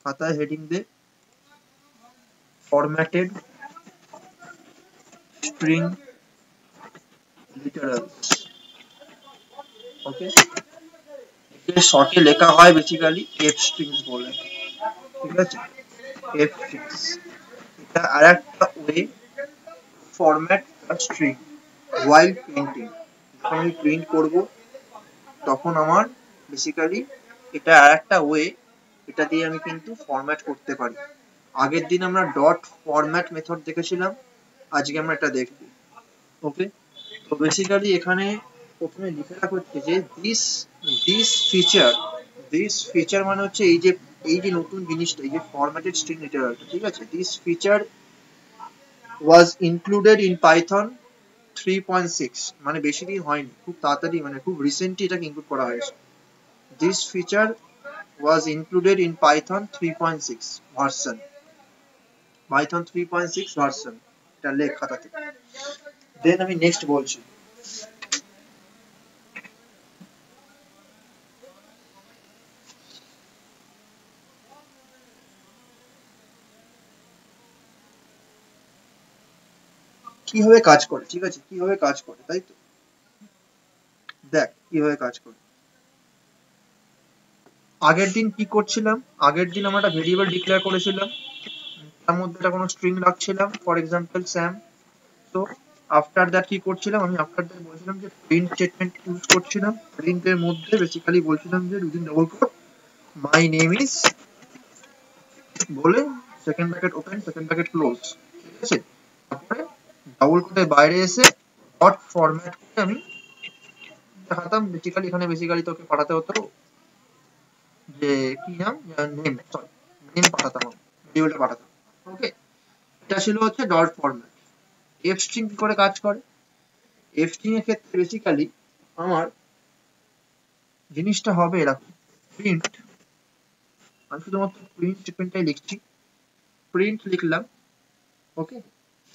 খাতায় হেডিং দে formatted string literals. ওকে, শর্টে লেখা হয় বেসিক্যালি এফ স্ট্রিংস বলে, ঠিক আছে? এফ স্ট্রিংস এটা আর একটা ওয়ে ফরম্যাট স্ট্রিং ওয়াইল প্রিন্টিং। যখন আমি প্রিন্ট করব তখন আমার বেসিক্যালি এটা আর একটা ওয়ে, এটা দিয়ে আমি কিন্তু ফরম্যাট করতে পারি। আগের দিন আমরা ডট ফরম্যাট মেথড দেখেছিলাম, আজকে আমরা এটা দেখব। ওকে, তো বেসিক্যালি এখানে প্রথমে লিখে রাখা হচ্ছে যে দিস ফিচার মানে হচ্ছে এই যে নতুন জিনিসটা, এই যে ফরম্যাটেড স্ট্রিং লিটারালটা, ঠিক আছে? This feature was included in Python 3.6, মানে বেশি দিন হয়নি, খুব তাড়াতাড়ি, মানে খুব রিসেন্টলি এটাকে ইনক্লুড করা হয়েছে। This feature was included in Python 3.6 version, Python 3.6 version, এটা লেখ খাতাতে। দেন আমি নেক্সট বলছি। কিভাবে কাজ করে, ঠিক আছে? কিভাবে কাজ করে, তাই তো? দেখ কিভাবে কাজ করে। আগের দিন কি করছিলাম, আগের দিন আমরা একটা ভেরিয়েবল ডিক্লেয়ার করেছিলাম, তার মধ্যে একটা কোনো স্ট্রিং রাখছিলাম, ফর এক্সাম্পল স্যাম। তো আফটার দ্যাট কি করছিলাম, আমি আফটার দ্যাট বলছিলাম যে প্রিন্ট স্টেটমেন্ট ইউজ করছিলাম। প্রিন্টের মধ্যে বেসিক্যালি বলছিলাম যে within double quote my name is বলে second bracket open second bracket close, ঠিক আছে? তারপরে ডাবল কোটের বাইরে এসে ডট ফরম্যাট করে আমি দেখাতাম। বেসিক্যালি এখানে বেসিক্যালি তোকে পাঠাতে হতো যে কি নাম, নেম, সরি নেম পাঠাতাম, ভেরিয়েবলটা পাঠাতাম। ওকে, এটা ছিল হচ্ছে ডট ফরম্যাট। এফ স্ট্রিং কি করে কাজ করে, এফ স্ট্রিং এর ক্ষেত্রে বেসিক্যালি আমার জিনিসটা হবে এরকম, প্রিন্ট, আমি শুধুমাত্র প্রিন্ট স্টেটমেন্টটাই লিখছি, প্রিন্ট লিখলাম। ওকে,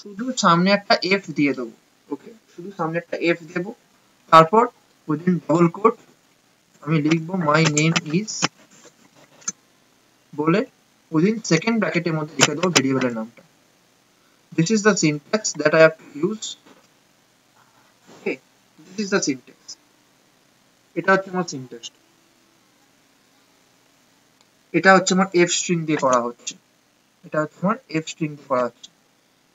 শুধু সামনে একটা এফ দিয়ে দেবো। ওকে, শুধু সামনে একটা এফ দেব, তারপর উইদিন ডবল কোট আমি লিখবো মাই নেম ইজ বলে উইদিন সেকেন্ড ব্র্যাকেটের মধ্যে লিখে দেবো ভেরিয়েবলের নামটা। This is the syntax that I have to use. Okay, this is the syntax, এটা হচ্ছে আমার সিনট্যাক্স, এটা হচ্ছে আমার এফ স্ট্রিং দিয়ে করা হচ্ছে, এটা হচ্ছে আমার এফ স্ট্রিং দিয়ে করা হচ্ছে।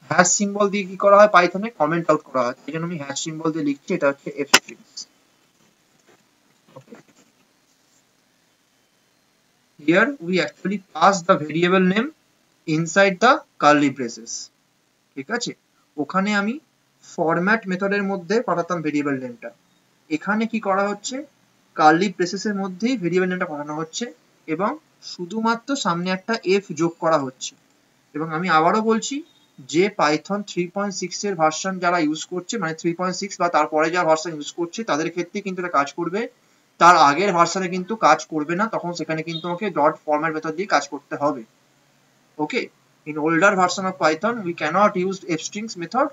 হ্যাশ সিম্বল দিয়ে কি করা হয়, পাইথনে কমেন্ট আউট করা হয়, এই জন্য আমি হ্যাশ সিম্বল দিয়ে লিখছি, এটা হচ্ছে F strings. Here we actually pass the variable name inside the curly braces, ঠিক আছে? ওখানে আমি ফরম্যাট মেথডের মধ্যে পাঠাতাম ভেরিয়েবল নেমটা, এখানে কি করা হচ্ছে, কার্লি ব্রেসেস এর মধ্যেই ভেরিয়েবল নেমটা পাঠানো হচ্ছে এবং শুধুমাত্র সামনে একটা এফ যোগ করা হচ্ছে। এবং আমি আবারও বলছি যে পাইথন 3.6 এর ভার্সন যারা ইউজ করছে, মানে 3.6 বা তারপরে যারা ভার্সন ইউজ করছে তাদের ক্ষেত্রে কিন্তু এটা কাজ করবে, তার আগের ভার্সনে কিন্তু কাজ করবে না, তখন সেখানে কিন্তু আমাকে ডট ফরম্যাট মেথড দিয়ে কাজ করতে হবে। ওকে, in older version of Python we cannot use fstrings method,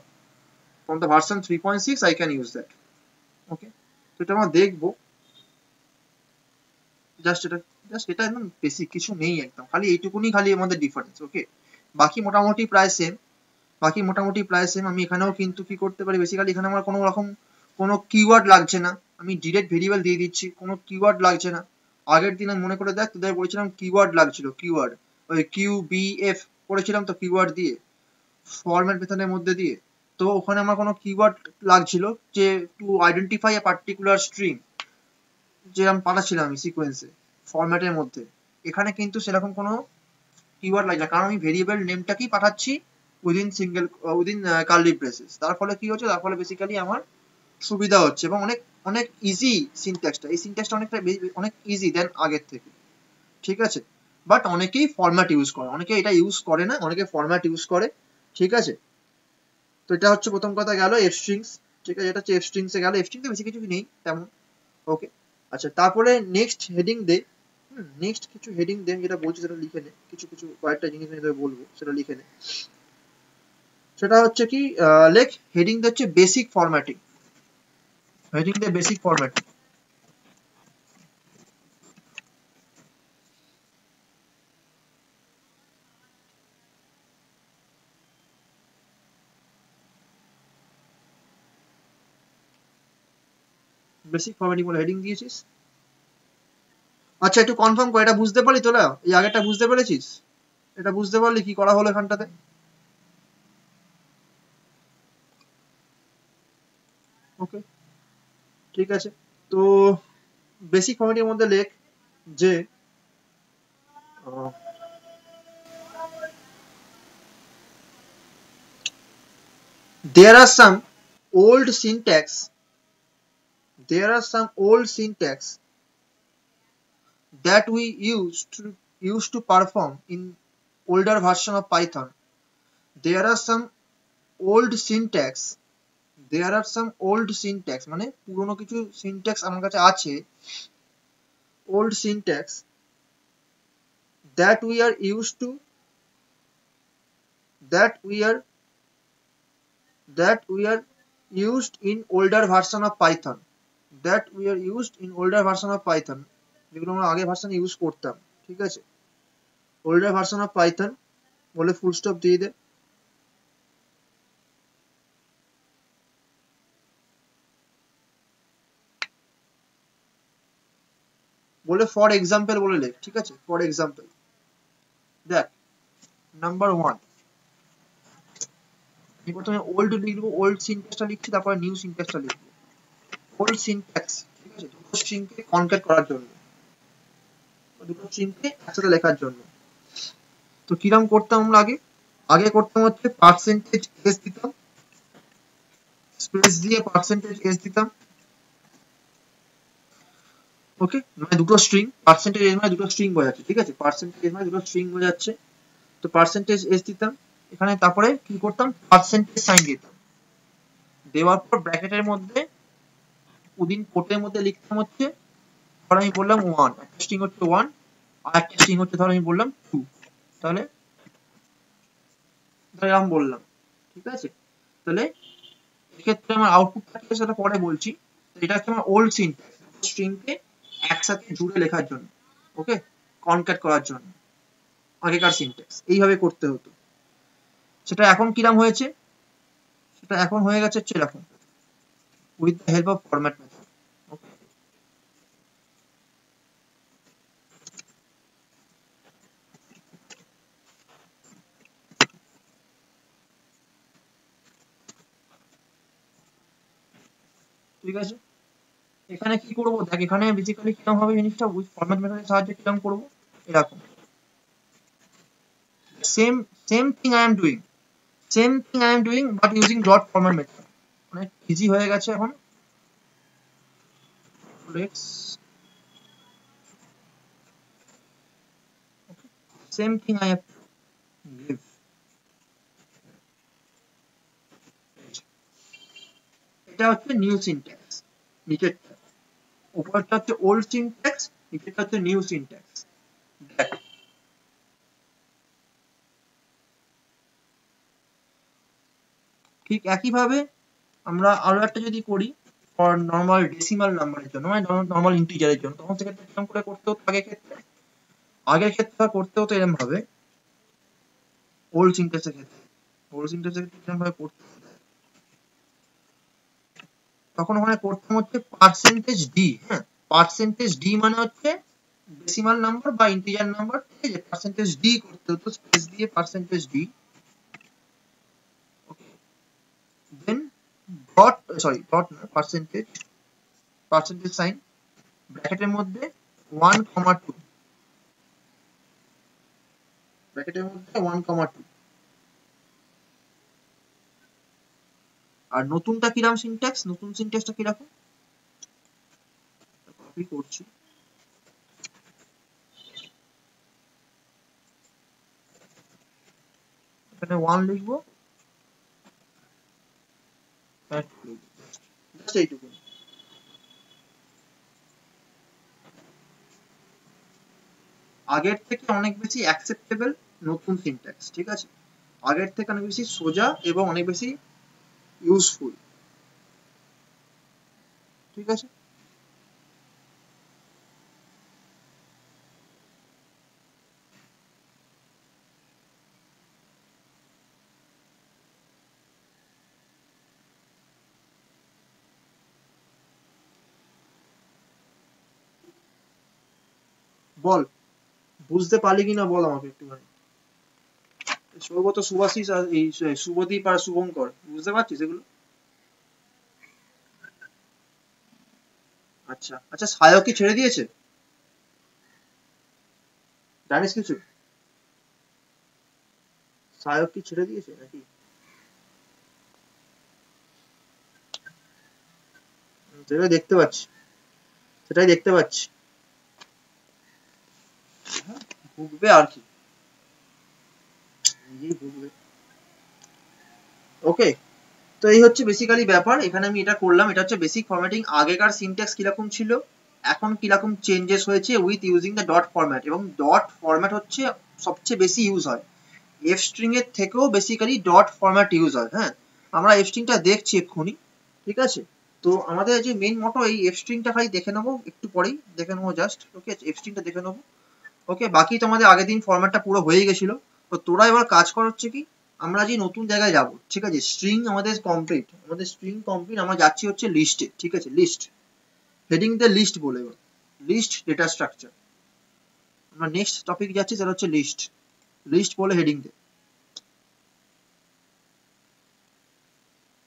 from the version 3.6 I can use that. ওকে, তো এটা আমরা দেখবো, জাস্ট এটা একদম বেসিক, কিছু নেই একদম, খালি এইটুকুনি খালি আমাদের ডিফারেন্স। ওকে, বাকি মোটামুটি প্রায় সেম, বাকি মোটামুটি প্রায় সেম। আমি এখানেও কিন্তু কি করতে পারি, বেসিক্যালি এখানে আমার কোনো রকম কোনো কিওয়ার্ড লাগছে না, আমি ডিরেক্ট ভেরিয়েবল দিয়ে দিচ্ছি, কোনো কিওয়ার্ড লাগছে না। আগের দিন আমি মনে করে দেখ তোদের বলেছিলাম কিওয়ার্ড লাগছিল, কিওয়ার্ড ওই কিউ বি এফ করেছিলাম তো কিওয়ার্ড দিয়ে ফরম্যাট মেথডের মধ্যে দিয়ে। তো ওখানে আমার কোনো কিওয়ার্ড লাগছিল যে to identify a particular string, যেরকম পাঠাচ্ছিলাম আমি সিকোয়েন্সে ফরম্যাটের মধ্যে। এখানে কিন্তু সেরকম কোনো কিওয়ার্ড লাগছে না, কারণ আমি ভেরিয়েবল নেমটাকেই পাঠাচ্ছি উইদিন কার্লি ব্রেসেস। তার ফলে কি হচ্ছে, তার ফলে বেসিক্যালি আমার সুবিধা হচ্ছে এবং অনেক অনেক ইজি সিনট্যাক্সটা, এই সিনট্যাক্সটা অনেক ইজি দেন আগের থেকে, ঠিক আছে? বাট অনেকেই ফরম্যাট ইউজ করে, অনেকে এটা ইউজ করে না, অনেকে ফরম্যাট ইউজ করে, ঠিক আছে? তো এটা হচ্ছে প্রথম কথা গেল এফ স্ট্রিংস, ঠিক আছে? এটা হচ্ছে এফ স্ট্রিংসে গেল, এফ স্ট্রিংসে বেশি কিছু নেই তেমন। ওকে, আচ্ছা তারপরে নেক্সট হেডিং দে, নেক্সট কিছু হেডিং দে, যেটা বলছি সেটা লিখে নে, কিছু কিছু কয়েকটা জিনিস আমি তোকে বলবো সেটা লিখে নে। সেটা হচ্ছে কি, লেখ হেডিং দে হচ্ছে বেসিক ফরম্যাটিং, হেডিং দে বেসিক ফরম্যাটিং। বেসিক ফরম্যাটিং বলে হেডিং দিয়েছিস। আচ্ছা একটু কনফার্ম কর, এটা বুঝতে পারলি তোরা? এই আগেরটা বুঝতে পেরেছিস? এটা বুঝতে পারলি কি করা হলো এখানটাতে? ওকে ঠিক আছে, তো বেসিক ফরম্যাটিং মধ্যে লেখ যে there are some old syntax there are some old syntax that we used to perform in older version of Python. There are some old syntax there are some old syntax মানে পুরনো কিছু syntax আমার কাছে আছে, old syntax that we are used to that we are used in older version of Python যেগুলো আমরা আগে version use করতাম, ঠিক আছে? older version of Python বলে ফুল স্টপ দিয়ে দে। বলে ফর এক্সাম্পল বলে লেখ, ঠিক আছে? ফর এক্সাম্পল দেখ, নাম্বার ওয়ান প্রথমে ওল্ড লিখবো, ওল্ড সিনট্যাক্সটা লিখছি, তারপরে নিউ সিনট্যাক্সটা লিখবো। ওল্ড সিনট্যাক্স, ঠিক আছে, দুটো স্ট্রিংকে কনক্যাট করার জন্য, দুটো স্ট্রিংকে একসাথে লেখার জন্য। তো কিরকম করতাম আমরা আগে করতাম হচ্ছে পার্সেন্টেজ এস দিতাম, স্পেস দিয়ে পার্সেন্টেজ এস দিতাম, ওকে, মানে দুটো স্ট্রিং, পার্সেন্টেজ এস মানে দুটো স্ট্রিং বোঝাচ্ছে, ঠিক আছে? পার্সেন্টেজ এস মানে দুটো স্ট্রিং বোঝাচ্ছে, তো পার্সেন্টেজ এস দিতাম এখানে, তারপরে কি করতাম, পার্সেন্টেজ সাইন দিতাম, দেওয়ার পর ব্র্যাকেটের মধ্যে উইদিন কোটের মধ্যে লিখতাম হচ্ছে, ধর আমি বললাম ওয়ান, একটা স্ট্রিং হচ্ছে ওয়ান, আর একটা স্ট্রিং হচ্ছে ধর আমি বললাম টু, তাহলে এরকম বললাম, ঠিক আছে? তাহলে এক্ষেত্রে আমার আউটপুটটা কি সেটা পরে বলছি। এটা হচ্ছে আমার ওল্ড সিনট্যাক্স, স্ট্রিংকে একসাথে জুড়ে লেখার জন্য, ওকে, কনক্যাট করার জন্য আগেকার সিনট্যাক্স এইভাবে করতে হতো। সেটা এখন কিরাম হয়েছে, সেটা এখন হয়ে গেছে হচ্ছে এরকম, with the help of format method, okay. ঠিক আছে, এখানে কি করবো দেখ, এখানে বেসিক্যালি কিরকম হবে জিনিসটা, উইথ ফরম্যাট মেথডের সাহায্যে কিরকম করবো, এরকম same same thing I am doing but using dot format method, মানে ইজি হয়ে গেছে এখন। Let's same thing I have give, এটা হচ্ছে নিউ সিনট্যাক্স, নিচেরটা, উপরটা হচ্ছে ওল্ড সিনট্যাক্স, নিচেরটা হচ্ছে নিউ সিনট্যাক্স। দেখ ঠিক একইভাবে আমরা আরো একটা যদি করি ফর নর্মাল ডেসিমাল নাম্বারের জন্য, মানে নর্মাল ইন্টিজারের জন্য, তখন সেক্ষেত্রে কিরকম করে করতে হতো, আগের ক্ষেত্রে করতে হতো এরকম ভাবে, ওল্ড সিনট্যাক্সের ক্ষেত্রে কিরকম ভাবে করতে হতো, তখন ওখানে করতাম হচ্ছে পার্সেন্টেজ ডি, হ্যাঁ, পার্সেন্টেজ ডি মানে হচ্ছে ডেসিমাল নাম্বার বা ইন্টিজার নাম্বার, ঠিক আছে? পার্সেন্টেজ ডি করতে হতো, স্পেস দিয়ে পার্সেন্টেজ ডি, দেন ডট না, পার্সেন্টেজ সাইন, ব্র্যাকেটের মধ্যে 1, 2, ব্র্যাকেটের মধ্যে 1, 2। আর নতুনটা কিরকম সিনট্যাক্স, নতুন সিনট্যাক্সটা কিরকম, কপি করছি, এখানে 1 লিখবো, জাস্ট এইটুকু। আগের থেকে অনেক বেশি অ্যাকসেপ্টেবল নতুন সিনট্যাক্স, ঠিক আছে? আগের থেকে অনেক বেশি সোজা এবং অনেক বেশি ইউজফুল, ঠিক আছে? বল, বুঝতে পারলি কিনা বল আমাকে একটুখানি। সৌগত, সুভাশিস আর এই শুভদীপ আর শুভঙ্কর, বুঝতে পারছিস এগুলো? আচ্ছা আচ্ছা, সায়ক কি ছেড়ে দিয়েছে, জানিস কিছু? সায়ক কি ছেড়ে দিয়েছে নাকি? সেটাই দেখতে পাচ্ছি, সেটাই দেখতে পাচ্ছি। ভুগবে আর কি, নিজেই ভুগবে। ওকে, তো এই হচ্ছে বেসিক্যালি ব্যাপার। এখানে আমি এটা করলাম, এটা হচ্ছে বেসিক ফরম্যাটিং। আগেকার সিনট্যাক্স কিরকম ছিল, এখন কিরকম চেঞ্জেস হয়েছে with using the dot format. এবং ডট ফরম্যাট হচ্ছে সবচেয়ে বেশি ইউজ হয়, এফ স্ট্রিং এর থেকেও বেসিক্যালি ডট ফরম্যাট ইউজ হয়। হ্যাঁ, আমরা এফ স্ট্রিংটা দেখছি এক্ষুনি, ঠিক আছে? তো আমাদের যে মেইন মোটো, এই এফ স্ট্রিংটা খালি দেখে নেবো, একটু পরেই দেখে নেবো জাস্ট। ওকে, এফ স্ট্রিংটা দেখে নেবো। ওকে, বাকি তোমাদের আগের দিন ফরম্যাটটা পুরো হয়ে গেছিল। তো তোরা এবার কাজ কর হচ্ছে কি, আমরা যে নতুন জায়গায় যাব, ঠিক আছে? স্ট্রিং আমাদের কমপ্লিট, আমাদের স্ট্রিং কমপ্লিট, আমরা যাচ্ছি হচ্ছে লিস্টে, ঠিক আছে? লিস্ট, হেডিং তে লিস্ট বলে, এবার লিস্ট ডেটা স্ট্রাকচার। আমরা নেক্সট টপিক যাচ্ছি, সেটা হচ্ছে লিস্ট। লিস্ট বলে হেডিং তে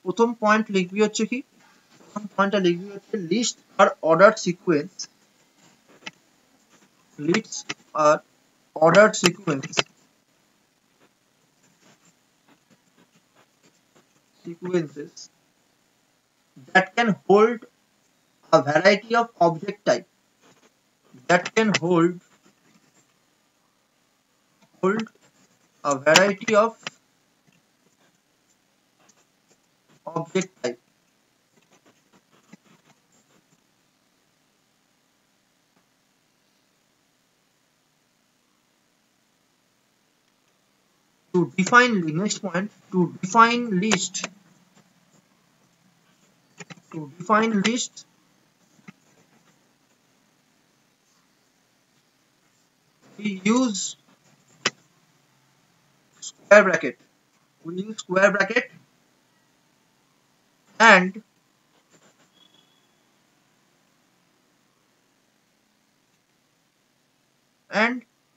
প্রথম পয়েন্ট লিখবি হচ্ছে কি, প্রথম পয়েন্টটা লিখবি হচ্ছে লিস্ট আর অর্ডার সিকোয়েন্স, লিস্ট আর order sequence, sequences that can hold a variety of object type, that can hold a variety of object type. To define the next point, to define list, to define list, we use square bracket. We use square bracket and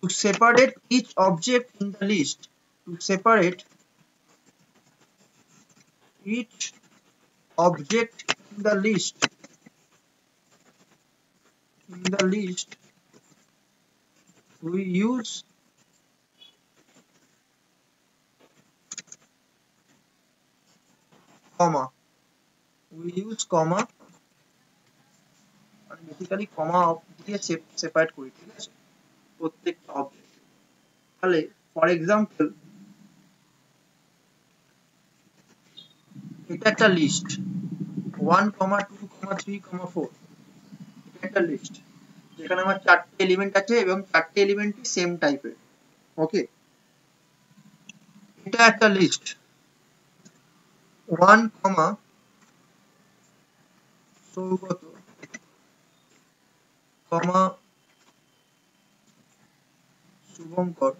to separate each object in the list, to separate each object in the list, we use comma, we use comma, মানে basically কমা দিয়ে separate করি, ঠিক আছে, প্রত্যেকটা object. তাহলে for example, এটা একটা list 1, 2, 3, 4, এটা একটা লিস্ট যেখানে আমার চারটে এলিমেন্ট আছে এবং চারটে এলিমেন্ট সেম টাইপের। ওকে, এটা একটা লিস্ট 1, সৌগত, শুভঙ্কর,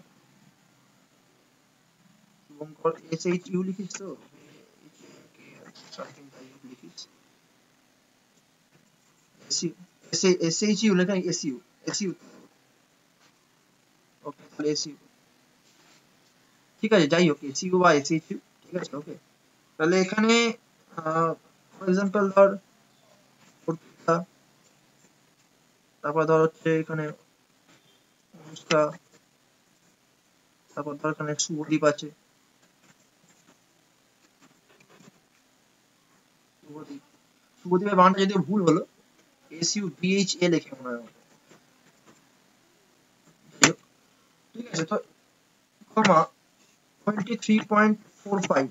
SHU লিখিস তো, সামথিং টাইপ লিখিস, SHU লেখা, SU, ওকে, তাহলে SU, ঠিক আছে, যাই হোক, SU বা SHU, ঠিক আছে। ওকে, তাহলে এখানে ফর এক্সাম্পল ধর অর্পিতা, তারপর ধর হচ্ছে এখানে অনুষ্কা, তারপর ধর এখানে শুভদীপ আছে, শুভদীপের বানানটা যদিও ভুল হলো, SUDHA লেখে মনে হয়, ঠিক আছে। তো comma 23.45,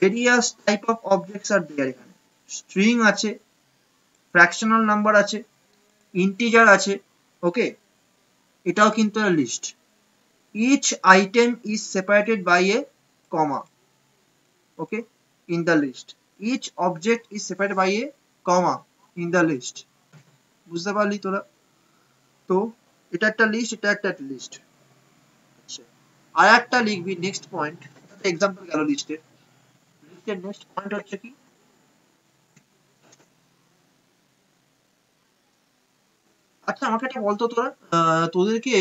various type of objects are there, এখানে স্ট্রিং আছে, ফ্র্যাকশনাল নাম্বার আছে, ইন্টিজার আছে। ওকে, এটাও কিন্তু list. Each item is separated by a comma, okay, in the list. Each object is separated by a comma in the list. বুঝতে পারলি তোরা? তো এটা একটা লিস্ট, এটা একটা লিস্ট। আচ্ছা, আর একটা লিখবি নেক্সট পয়েন্ট, এক্সাম্পল গেল লিস্টের। লিস্টের নেক্সট পয়েন্ট হচ্ছে কি, আচ্ছা আমাকে একটা বলতো তোরা, তোদেরকে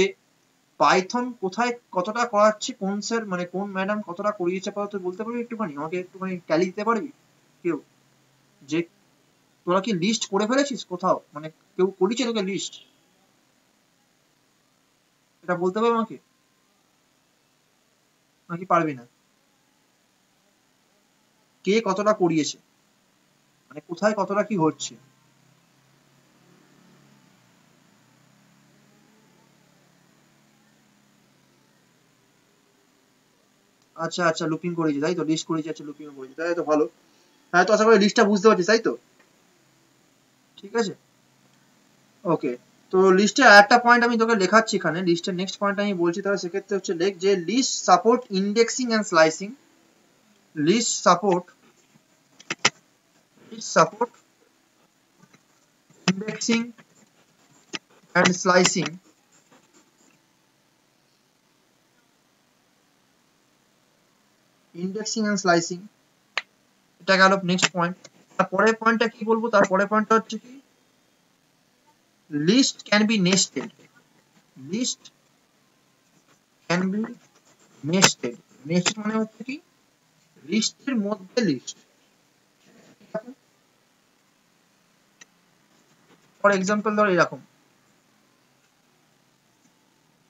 পাইথন কোথায় কতটা করাচ্ছে, কোন স্যার মানে কোন ম্যাডাম কতটা করিয়েছে তুই বলতে পারবি একটুখানি, আমাকে একটুখানি ট্যালি দিতে পারবি কেউ, যে তোরা কি লিস্ট করে ফেলেছিস কোথাও, মানে কেউ করিয়েছে তোকে লিস্ট, এটা বলতে পারবে আমাকে নাকি পারবি না? কে কতটা করিয়েছে, মানে কোথায় কতটা কি হচ্ছে? আচ্ছা আচ্ছা, লুপিং করেছি তাই তো, লিস্ট করেছি, আচ্ছা লুপিং করেছি, তাই তো ভালো। হ্যাঁ তো আশা করি লিস্টটা বুঝতে পারছিস তাই তো, ঠিক আছে ওকে। তো লিস্টে একটা পয়েন্ট আমি তোকে লেখাচ্ছি এখানে, লিস্টের নেক্সট পয়েন্ট আমি বলছি, তাহলে সেক্ষেত্রে হচ্ছে লেখ যে list support indexing and slicing, list support indexing and slicing, indexing and slicing, এটা গেল নেক্সট পয়েন্ট। তারপরের পয়েন্টটা কি বলবো, তারপরের পয়েন্টটা হচ্ছে কি, list can be nested, list can be nested, nested মানে হচ্ছে কি লিস্টের মধ্যে লিস্ট, ফর এক্সাম্পল ধর এরকম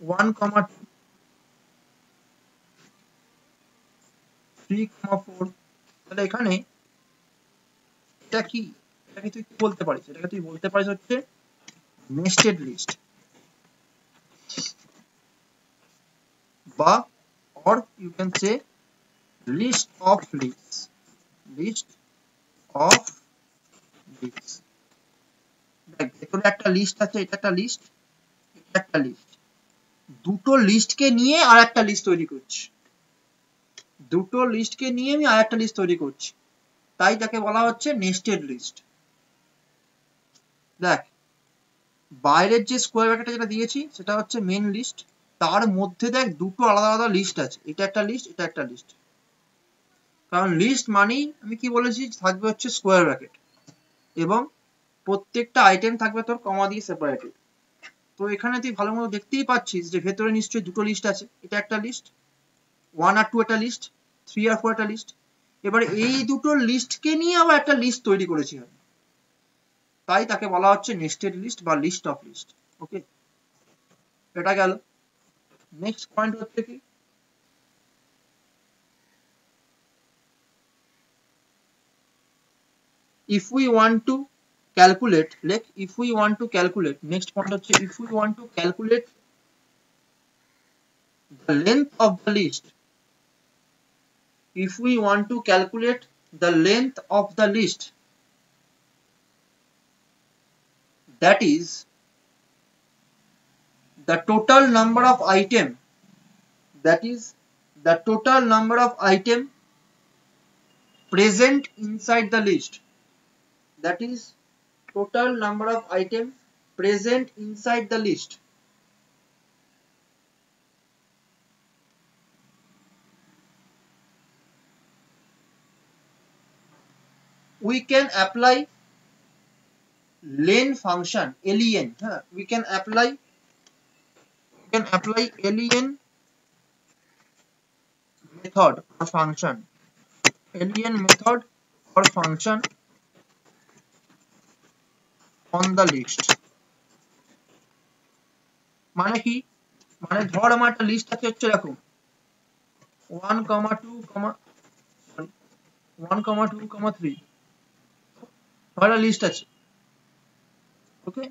1, 2, 3, 4, তাহলে এখানে এটা কি, এটাকে তুই কি বলতে পারিস, এটাকে তুই বলতে পারিস হচ্ছে নেস্টেড লিস্ট, বা or you can say list of lists, list of lists। দেখ ভেতরে একটা লিস্ট আছে, এটা একটা লিস্ট, এটা একটা লিস্ট, দুটো লিস্টকে নিয়ে আর একটা লিস্ট তৈরি করছি, দুটো লিস্টকে নিয়ে আমি আর একটা লিস্ট তৈরি করছি, তাই তাকে বলা হচ্ছে নেস্টেড লিস্ট। দেখ বাইরের যে স্কোয়ার ব্র্যাকেটে যেটা দিয়েছি সেটা হচ্ছে মেন লিস্ট, তার মধ্যে দেখ দুটো আলাদা আলাদা লিস্ট আছে, এটা একটা লিস্ট, এটা একটা লিস্ট, কারণ লিস্ট মানেই আমি কি বলেছি থাকবে হচ্ছে স্কোয়ার ব্র্যাকেট, এবং প্রত্যেকটা আইটেম থাকবে তোর কমা দিয়ে সেপারেটেড। তো এখানে তুই ভালো মতো দেখতেই পাচ্ছিস যে ভেতরে নিশ্চয়ই দুটো লিস্ট আছে, এটা একটা লিস্ট, 1 আর 2 একটা লিস্ট, 3 আর 4 একটা লিস্ট, এবার এই দুটো লিস্টকে নিয়ে আবার একটা লিস্ট তৈরি করেছি আমি, তাই তাকে বলা হচ্ছে নেস্টেড লিস্ট বা লিস্ট অফ লিস্ট। ওকে, এটা গেল। নেক্সট পয়েন্ট হচ্ছে কি, if we want to calculate, like if we want to calculate, next point হচ্ছে if we want to calculate the length of the list, if we want to calculate the length of the list, that is the total number of item, that is the total number of item present inside the list, that is total number of item present inside the list, we can apply len function, len, we can apply len method or function, len method or function on the list। মানে কি, মানে ধর আমার একটা list আছে হচ্ছে এরকম 1, 2, 3, একটা লিস্ট আছে, ওকে,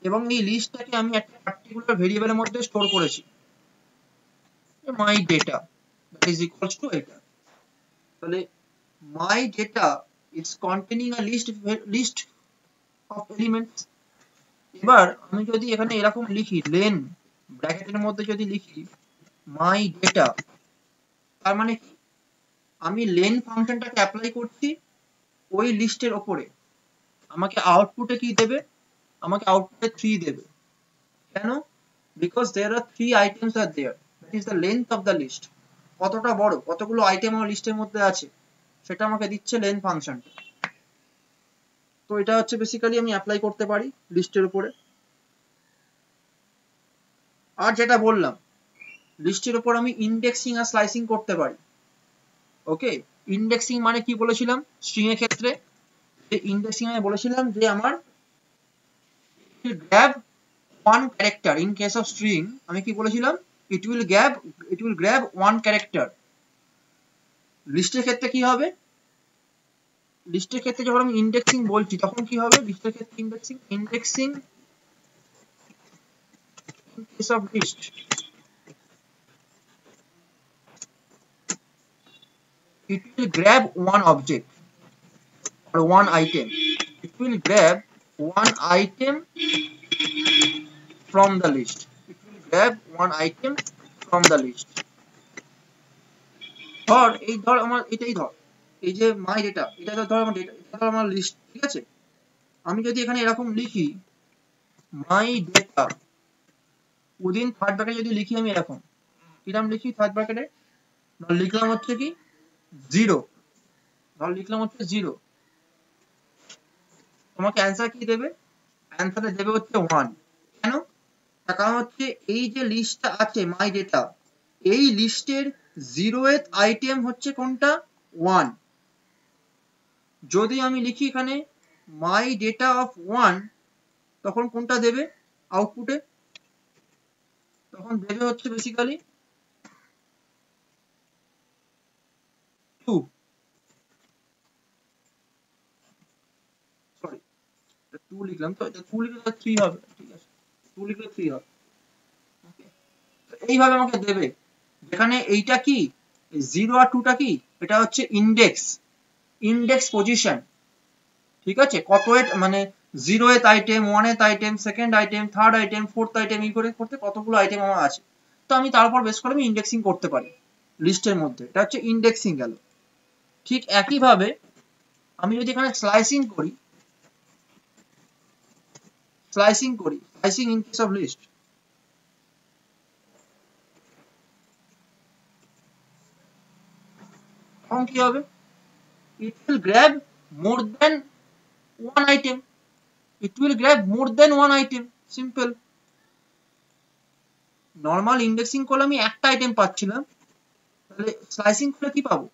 এবং এই লিস্টটাকে আমি একটা পার্টিকুলার ভেরিয়েবলের মধ্যে স্টোর করেছি, my data that is equals to এটা, তাহলে my data is containing a list of elements। এবার আমি যদি এখানে এরকম লিখি লেন ব্র্যাকেটের মধ্যে যদি লিখি my data, তার মানে কি আমি লেন ফাংশনটাকে অ্যাপ্লাই করছি ওই লিস্টের ওপরে, আমাকে আউটপুটে কি দেবে, আমাকে আউটপুটে 3 দেবে, কেন, because there are 3 items are there, that is the length of the list, কতটা বড় কতগুলো আইটেম আমার লিস্টের মধ্যে আছে সেটা আমাকে দিচ্ছে লেন ফাংশনটা। তো এটা হচ্ছে বেসিক্যালি আমি অ্যাপ্লাই করতে পারি লিস্টের উপরে। আর যেটা বললাম, লিস্টের উপর আমি ইন্ডেক্সিং আর স্লাইসিং করতে পারি। ওকে, ইন্ডেক্সিং মানে কি বলেছিলাম স্ট্রিং এর ক্ষেত্রে, যে ইন্ডেক্সিং আমি বলেছিলাম যে আমার grab one character, in case of string আমি কি বলেছিলাম, ইট উইল গ্র্যাব ওয়ান ক্যারেক্টার। লিস্টের ক্ষেত্রে কি হবে, লিস্টের ক্ষেত্রে যখন আমি ইন্ডেক্সিং বলছি তখন কি হবে, লিস্টের ক্ষেত্রে indexing in case of list, it will grab one object or one item. It will grab one item from the list. It will grab one item from the list. ধর আমার এটাই ধর, এই যে মাই ডেটা, এটা ধর আমার ডেটা, এটা ধর আমার লিস্ট, ঠিক আছে। আমি যদি এখানে এরকম লিখি মাই ডেটা উইদিন থার্ড ব্র্যাকেটে যদি লিখি আমি এরকম, কিরকম লিখি থার্ড ব্র্যাকেটে, ধর লিখলাম হচ্ছে কি 0, ধর লিখলাম হচ্ছে 0, তোমাকে অ্যান্সার কি দেবে, অ্যান্সারে দেবে হচ্ছে 1। কেন, তার কারণ হচ্ছে এই যে লিস্টটা আছে মাই ডেটা, এই লিস্টের 0th আইটেম হচ্ছে কোনটা, 1। যদি আমি লিখি এখানে মাই ডেটা অফ 1, তখন কোনটা দেবে আউটপুটে, তখন দেবে হচ্ছে বেসিক্যালি 2, সরি 2 লিখলাম, তো 2 লিখলে 3 হবে, ঠিক আছে 2 লিখলে 3 হবে। ওকে, তো এইভাবে আমাকে দেবে, যেখানে এইটা কি 0 আর 2টা কি, এটা হচ্ছে ইন্ডেক্স পজিশন, ঠিক আছে, কত মানে 0th item, 1th item, 2nd item, 3rd item, 4th item, এই করে করতে কতগুলো আইটেম আমার আছে, তো আমি তারপর বেস করে আমি ইন্ডেক্সিং করতে পারি লিস্টের মধ্যে, এটা হচ্ছে ইন্ডেক্সিং গেল। ঠিক একইভাবে আমি যদি এখানে স্লাইসিং করি slicing in case of list, তখন কি হবে, it will grab more than one item, simple। Normal indexing করলে আমি একটা আইটেম পাচ্ছিলাম, তাহলে স্লাইসিং করলে কি পাবো,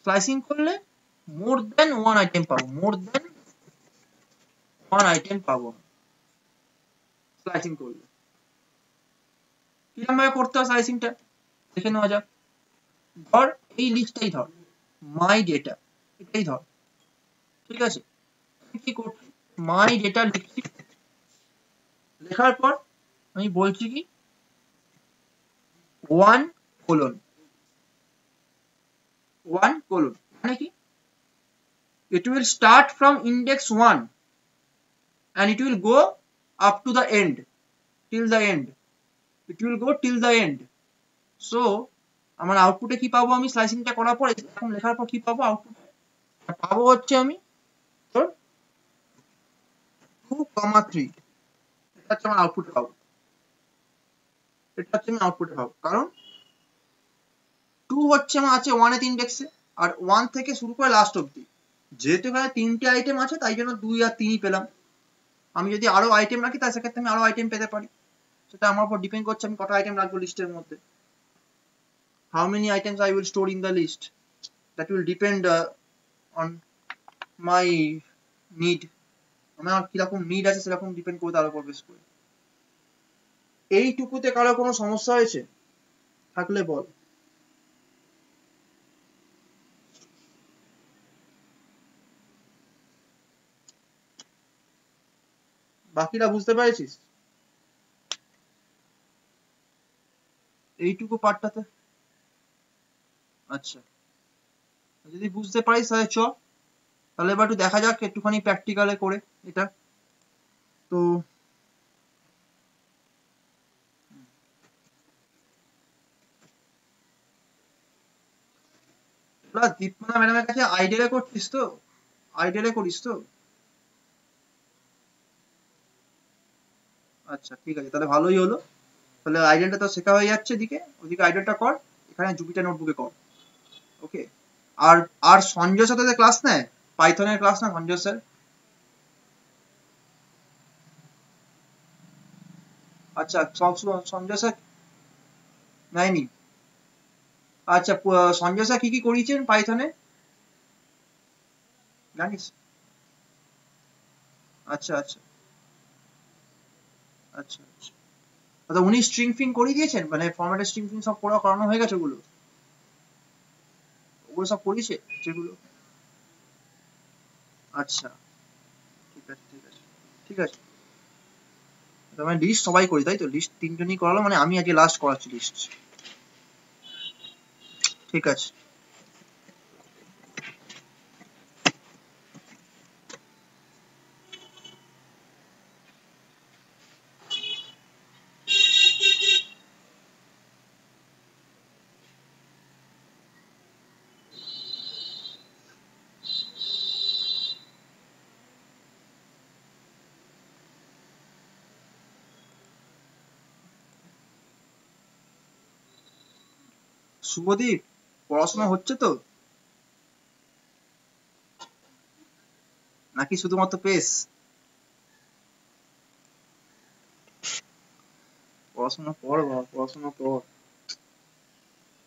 স্লাইসিং করলে মোর দেন ওয়ান আইটেম পাবো, স্লাইসিং করলে। কিরকম ভাবে করতে হয় স্লাইসিংটা দেখে নেওয়া যাক। ধর এই লিস্টটাই ধর মাই ডেটা, এটাই ধর, ঠিক আছে, কি করছি মাই ডেটা লিখছি, লেখার পর আমি বলছি কি 1 কোলন মানে কি, it will start from index 1 and it will go up to the end, till the end, so আমার আউটপুটে কি পাবো, আমি স্লাইসিংটা করার পর এরকম লেখার পর কি পাবো, আউটপুটে পাবো হচ্ছে আমি 2,3, এটা হচ্ছে আমার আউটপুটে পাবো, কারণ 2 হচ্ছে আমার আছে 1th ইন্ডেক্সে, আর 1 থেকে শুরু করে লাস্ট অবধি, যেহেতু এখানে 3টে আইটেম আছে তাই জন্য 2 আর 3 পেলাম। আমি যদি আরো আইটেম রাখি তাহলে সেক্ষেত্রে আমি আরো আইটেম পেতে পারি, সেটা আমার উপর ডিপেন্ড করছে আমি কত আইটেম রাখবো লিস্টের মধ্যে। How many items I will store in the list, that will depend on my need, আমার কিরকম নিড আছে সেরকম ডিপেন্ড করে তার উপর বেস করে। এইটুকুতে কারো কোনো সমস্যা হয়েছে থাকলে বল। বাকিরা বুঝতে পেরেছিস এইটুকু পার্টটাতে? আচ্ছা, যদি বুঝতে পারিস তাহলে চ, তাহলে এবার একটু দেখা যাক একটুখানি প্র্যাকটিক্যালে করে এটা। তো তোরা দীপমালা ম্যাডামের কাছে আইডিয়ালে করছিস তো, আইডিয়ালে করিস তো? আচ্ছা ঠিক আছে, তাহলে ভালোই হলো, তাহলে আইডিয়ালটা তো শেখা হয়ে যাচ্ছে, ওদিকে আইডিয়ালটা কর, এখানে জুপিটার নোটবুকে কর। ওকে, আর সঞ্জয় সাথে ক্লাস নেয়, পাইথনের ক্লাস না সঞ্জয় স্যার? আচ্ছা সঞ্জয় স্যার নেয়নি। আচ্ছা সঞ্জয় স্যার কি করিয়েছেন পাইথনে জানিস? আচ্ছা আচ্ছা আচ্ছা আচ্ছা। আচ্ছা উনি স্ট্রিং ফিং করিয়ে দিয়েছেন, মানে ফরম্যাটের স্ট্রিং ফিং সব করানো হয়ে গেছে? ওগুলো ওগুলো সব করিয়েছে যেগুলো? আচ্ছা ঠিক আছে ঠিক আছে ঠিক আছে। তার মানে লিস্ট সবাই করি তাই তো? লিস্ট তিনজনই করালো, মানে আমি আজকে লাস্ট করাচ্ছি লিস্ট। ঠিক আছে। শুভদীপ, পড়াশোনা হচ্ছে তো নাকি শুধুমাত্র পেস? পড়াশোনা কর বাবা, পড়াশোনা কর।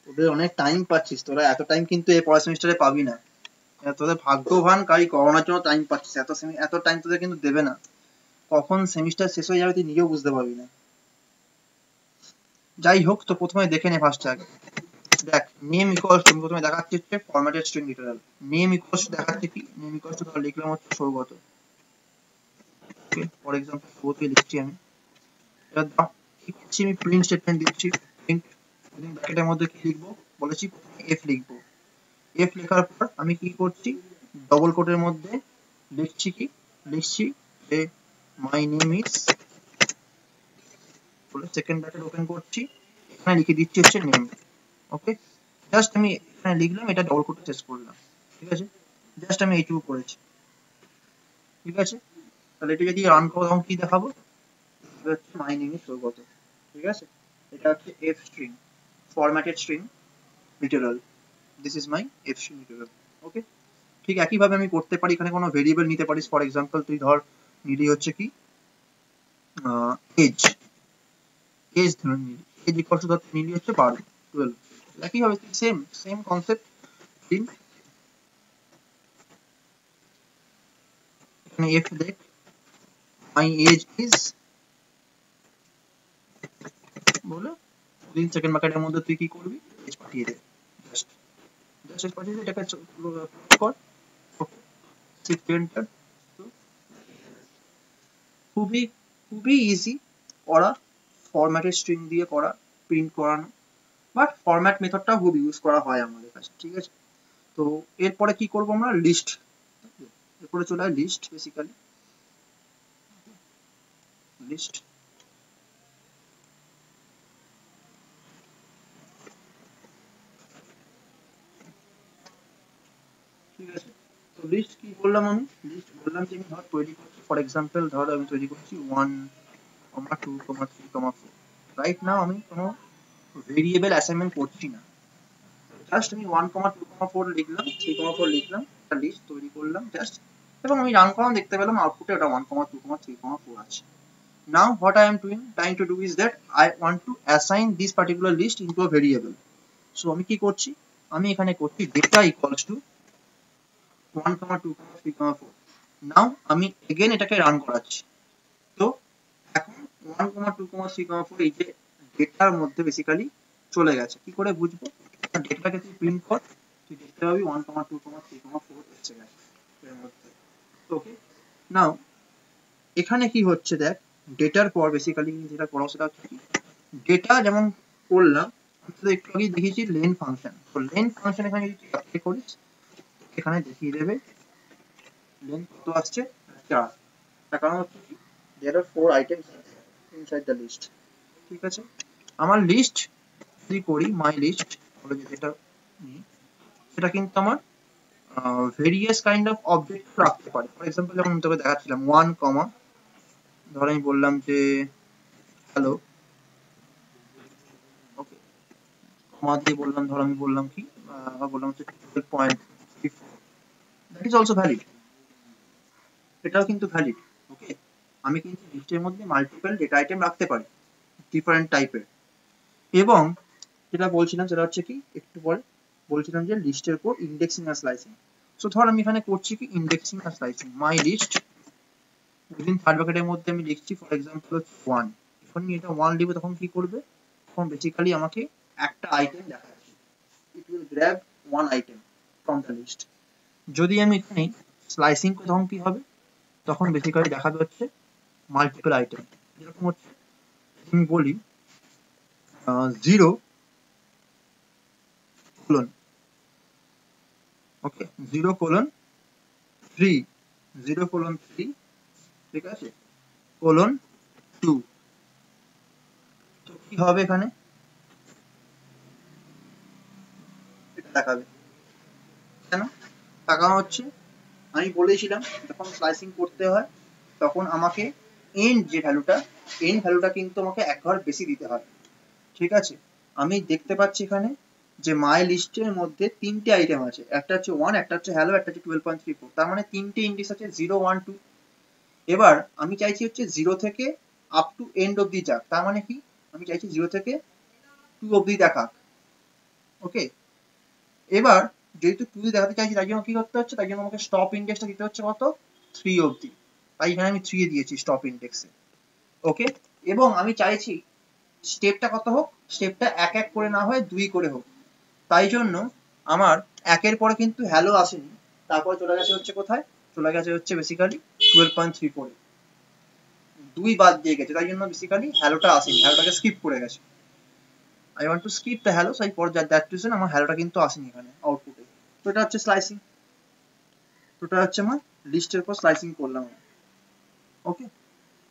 তোদের অনেক টাইম পাচ্ছিস, তোরা এত টাইম কিন্তু এই পরের সেমিস্টারে পাবি না। তোদের ভাগ্যবান কারি করোনার জন্য টাইম পাচ্ছিস, এত টাইম তোদের কিন্তু দেবে না। কখন সেমিস্টার শেষ হয়ে যাবে তুই নিজেও বুঝতে পারবি না। যাই হোক, তো প্রথমে দেখে নে ফার্স্ট আগে। দেখ নেম ইকুয়ালস টু, প্রথমে দেখাচ্ছে হচ্ছে formatted string literal. Name equals to দেখাচ্ছে কি, নেম ইকুয়ালস টু ধর লিখলাম হচ্ছে সৌগত। ওকে, ফর এক্সাম্পল সৌগত লিখছি আমি। এবার দাও কি করছি, আমি প্রিন্ট স্টেটমেন্ট দিচ্ছি। প্রিন্ট ব্র্যাকেটের মধ্যে কি লিখবো বলেছি, এফ লিখবো। এফ লেখার পর আমি কি করছি, ডবল কোটের মধ্যে লিখছি কি, লিখছি যে মাই নেম ইজ, বলে সেকেন্ড ব্র্যাকেট ওপেন করছি, এখানে লিখে দিচ্ছি হচ্ছে নেম। ওকে, জাস্ট আমি এখানে লিখলাম, এটা ডবল কোটে শেষ করলাম। ঠিক আছে, জাস্ট আমি এইটুকু করেছি। ঠিক আছে, তাহলে এটা যদি রান করো তখন কি দেখাবো, এটা হচ্ছে মাই নেম ইজ সৌগত। ঠিক আছে, এটা হচ্ছে F string, formatted string literal. This is my F string literal. Okay, ঠিক একইভাবে আমি করতে পারি, এখানে কোনো ভেরিয়েবল নিতে পারিস। ফর এক্সাম্পল তুই ধর নিলি হচ্ছে কি এজ, এজ ধরে নিলি, এজ ইকুয়াল টু ধর নিলি হচ্ছে 12। একইভাবে সেম সেম কনসেপ্ট। এখানে এফ দেখ, মাই এজ ইজ বলে উইদিন সেকেন্ড ব্র্যাকেটের মধ্যে তুই কি করবি, এজ পাঠিয়ে দে। জাস্ট জাস্ট এজ পাঠিয়ে দে, এটাকে কর, শিফট এন্টার। খুবই খুবই ইজি করা, ফরম্যাটেড স্ট্রিং দিয়ে করা, প্রিন্ট করানো। বাট ফরম্যাট মেথডটা খুব ইউজ করা হয় আমাদের কাছে। ঠিক আছে, তো এরপরে কি করবো আমরা, লিস্ট। এরপরে চলে হয় লিস্ট, বেসিক্যালি লিস্ট। ঠিক আছে, তো লিস্ট কি বললাম আমি, লিস্ট বললাম যে আমি ধর তৈরি করছি, ফর এক্সাম্পল ধর আমি তৈরি করছি 1,2,3,4। রাইট নাও আমি কোনো ভেরিয়েবল অ্যাসাইনমেন্ট করছি না, জাস্ট আমি 1,2,4 লিখলাম, 3,4 লিখলাম, একটা লিস্ট তৈরি করলাম জাস্ট, এবং আমি রান করলাম, দেখতে পেলাম আউটপুটে ওটা 1,2,3,4 আছে। Now what I am trying to do is that I want to assign this particular list into a variable. So আমি কি করছি, আমি এখানে করছি data equals to 1,2,3,4। নাও আমি এগেন এটাকে রান করাচ্ছি। তো এখন 1,2,3,4 এই যে ডেটার মধ্যে বেসিক্যালি চলে গেছে। কি করে বুঝবো, ডেটাটাকে তুই প্রিন্ট কর, তুই দেখতে পাবি 1,2,3,4 এসে গেছে এর মধ্যে। ওকে, নাও এখানে কি হচ্ছে দেখ, ডেটার পর বেসিক্যালি যেটা করো সেটা হচ্ছে কি, ডেটা যেমন করলাম, আমি তো একটু আগেই দেখিয়েছি লেন ফাংশন। তো লেন ফাংশন এখানে যদি অ্যাপ্লাই করিস, এখানে দেখিয়ে দেবে লেন কত আসছে, 4। তার কারণ হচ্ছে কি, there are 4 items inside the list। ঠিক আছে, আমার লিস্ট যদি করি, মাই লিস্ট বলে যে যেটা সেটা কিন্তু আমার ভেরিয়াস কাইন্ড অফ অবজেক্ট রাখতে পারে। ফর এক্সাম্পল যেমন তোকে দেখাচ্ছিলাম 1, ধর আমি বললাম যে হ্যালো, ওকে, কমা দিয়ে বললাম, ধর আমি বললাম কি, বললাম হচ্ছে 12.34, দ্যাট ইজ অলসো ভ্যালিড, এটাও কিন্তু ভ্যালিড। ওকে, আমি কিন্তু লিস্টের মধ্যে মাল্টিপল ডেটা আইটেম রাখতে পারি। ডিফারেন্ট টাইপের। এবং যেটা বলছিলাম সেটা হচ্ছে কি, একটু পরে বলছিলাম যে লিস্টের উপর ইন্ডেক্সিং আর স্লাইসিং। সো ধর আমি এখানে করছি কি ইন্ডেক্সিং আর slicing, my list within third ব্র্যাকেটের মধ্যে আমি লিখছি ফর এক্সাম্পল হচ্ছে 1। যখন এটা 1 লিখবে তখন কি করবে, তখন বেসিক্যালি আমাকে একটা আইটেম দেখাচ্ছে, it will grab one item from the list. যদি আমি এখানে স্লাইসিং করি তখন কি হবে, তখন বেসিক্যালি দেখাবে হচ্ছে মাল্টিপল আইটেম। যেরকম হচ্ছে আমি বলি 0 কোলন, ওকে 0 কোলন 3, 0 কোলন 3, ঠিক আছে, কোলন 2। তো কি হবে এখানে, এটা দেখাবে কেন তাকানো হচ্ছে, আমি বলেছিলাম যখন স্লাইসিং করতে হয় তখন আমাকে এন্ড যে ভ্যালুটা, এন্ড ভ্যালুটা কিন্তু আমাকে এক ঘর বেশি দিতে হয়, ঠিক আছে। আমি দেখতে পাচ্ছি এখানে যে মাই লিস্টের মধ্যে তিনটে আইটেম আছে, একটা হচ্ছে 1, একটা হচ্ছে হ্যালো, একটা হচ্ছে 12.34, তার মানে তিনটে ইন্ডেক্স আছে 0, 1, 2। এবার আমি চাইছি হচ্ছে 0 থেকে আপ টু এন্ড অবধি যাক, তার মানে কি আমি চাইছি 0 থেকে 2 অবধি দেখাক, ওকে। এবার যেহেতু 2 দেখাতে চাইছি তাই জন্য কি করতে হচ্ছে, তাই জন্য আমাকে স্টপ ইন্ডেক্সটা দিতে হচ্ছে কত, 3 অবধি, তাই এখানে আমি 3 দিয়েছি স্টপ ইন্ডেক্সে, ওকে। এবং আমি চাইছি স্টেপটা কত হোক, স্টেপটা এক এক করে না হয়ে 2 করে হোক, তাই জন্য আমার একের পরে কিন্তু হ্যালো আসেনি, তারপরে চলে গেছে হচ্ছে কোথায়, চলে গেছে হচ্ছে বেসিক্যালি 12.34, 2 বাদ দিয়ে গেছে, তাই জন্য বেসিক্যালি হ্যালোটা আসেনি, হ্যালোটাকে স্কিপ করে গেছে। I want to skip the hello, তাই ফর দ্যাট রিজন আমার হ্যালোটা কিন্তু আসেনি এখানে আউটপুটে। তো এটা হচ্ছে স্লাইসিং, তো এটা হচ্ছে আমার লিস্টের পর স্লাইসিং করলাম, ওকে।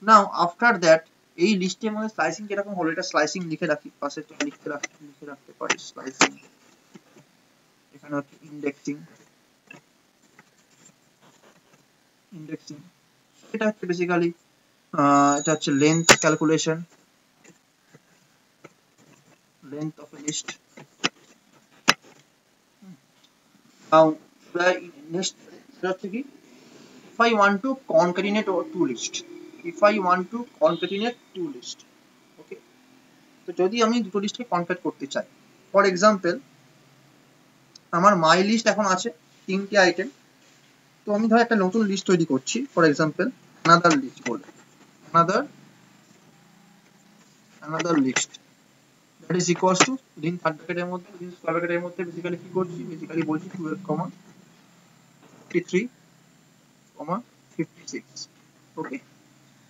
নাও আফটার দ্যাট এই লিস্টের মধ্যে স্লাইসিং কিরকম হলো এটা স্লাইসিং লিখে রাখি পাশে, তো লিখে রাখতে পারি স্লাইসিং। এখানে হচ্ছে ইন্ডেক্সিং, ইন্ডেক্সিং এটা হচ্ছে বেসিক্যালি এটা হচ্ছে length calculation, length of a list. Now next হচ্ছে কি, if I want to concatenate two list, if I want to concatenate two list, okay, তো যদি আমি দুটো লিস্টকে কনক্যাট করতে চাই, ফর এক্সাম্পল আমার মাই লিস্ট এখন আছে তিনটে আইটেম, তো আমি ধর একটা নতুন লিস্ট তৈরি করছি, ফর এক্সাম্পল অ্যানাদার লিস্ট বলে, another list that is equals to within third ব্র্যাকেটের মধ্যে, উইদিন স্কয়ার ব্র্যাকেটের মধ্যে বেসিক্যালি কি করছি, বেসিক্যালি বলছি 12, 53, 56, okay.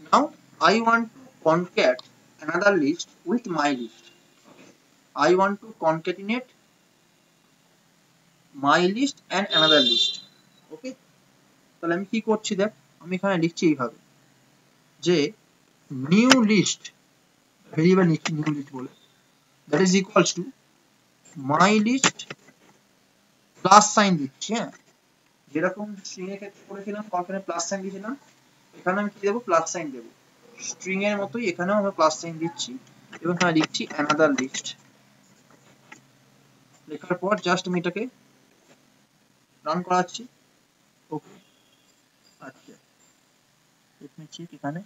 Now I want to concat another list with my list, I want to concatenate my list and another list, okay. তাহলে আমি কি করছি দেখ, আমি এখানে লিখছি এইভাবে যে নিউ লিস্ট, ভেরিয়েবল নিচ্ছি নিউ লিস্ট বলে, that is equals to my list plus sign দিচ্ছি, হ্যাঁ, যেরকম স্ট্রিং এর ক্ষেত্রে করেছিলাম ওখানে প্লাস সাইন দিয়েছিলাম, এখানে আমি কি দেবো, প্লাস সাইন দেবো, স্ট্রিং এর মতোই এখানেও আমরা প্লাস সাইন দিচ্ছি, এবং এখানে লিখছি অ্যানাদার লিস্ট। লেখার পর জাস্ট আমি এটাকে রান করাচ্ছি, ওকে। আচ্ছা দেখে চেক এখানে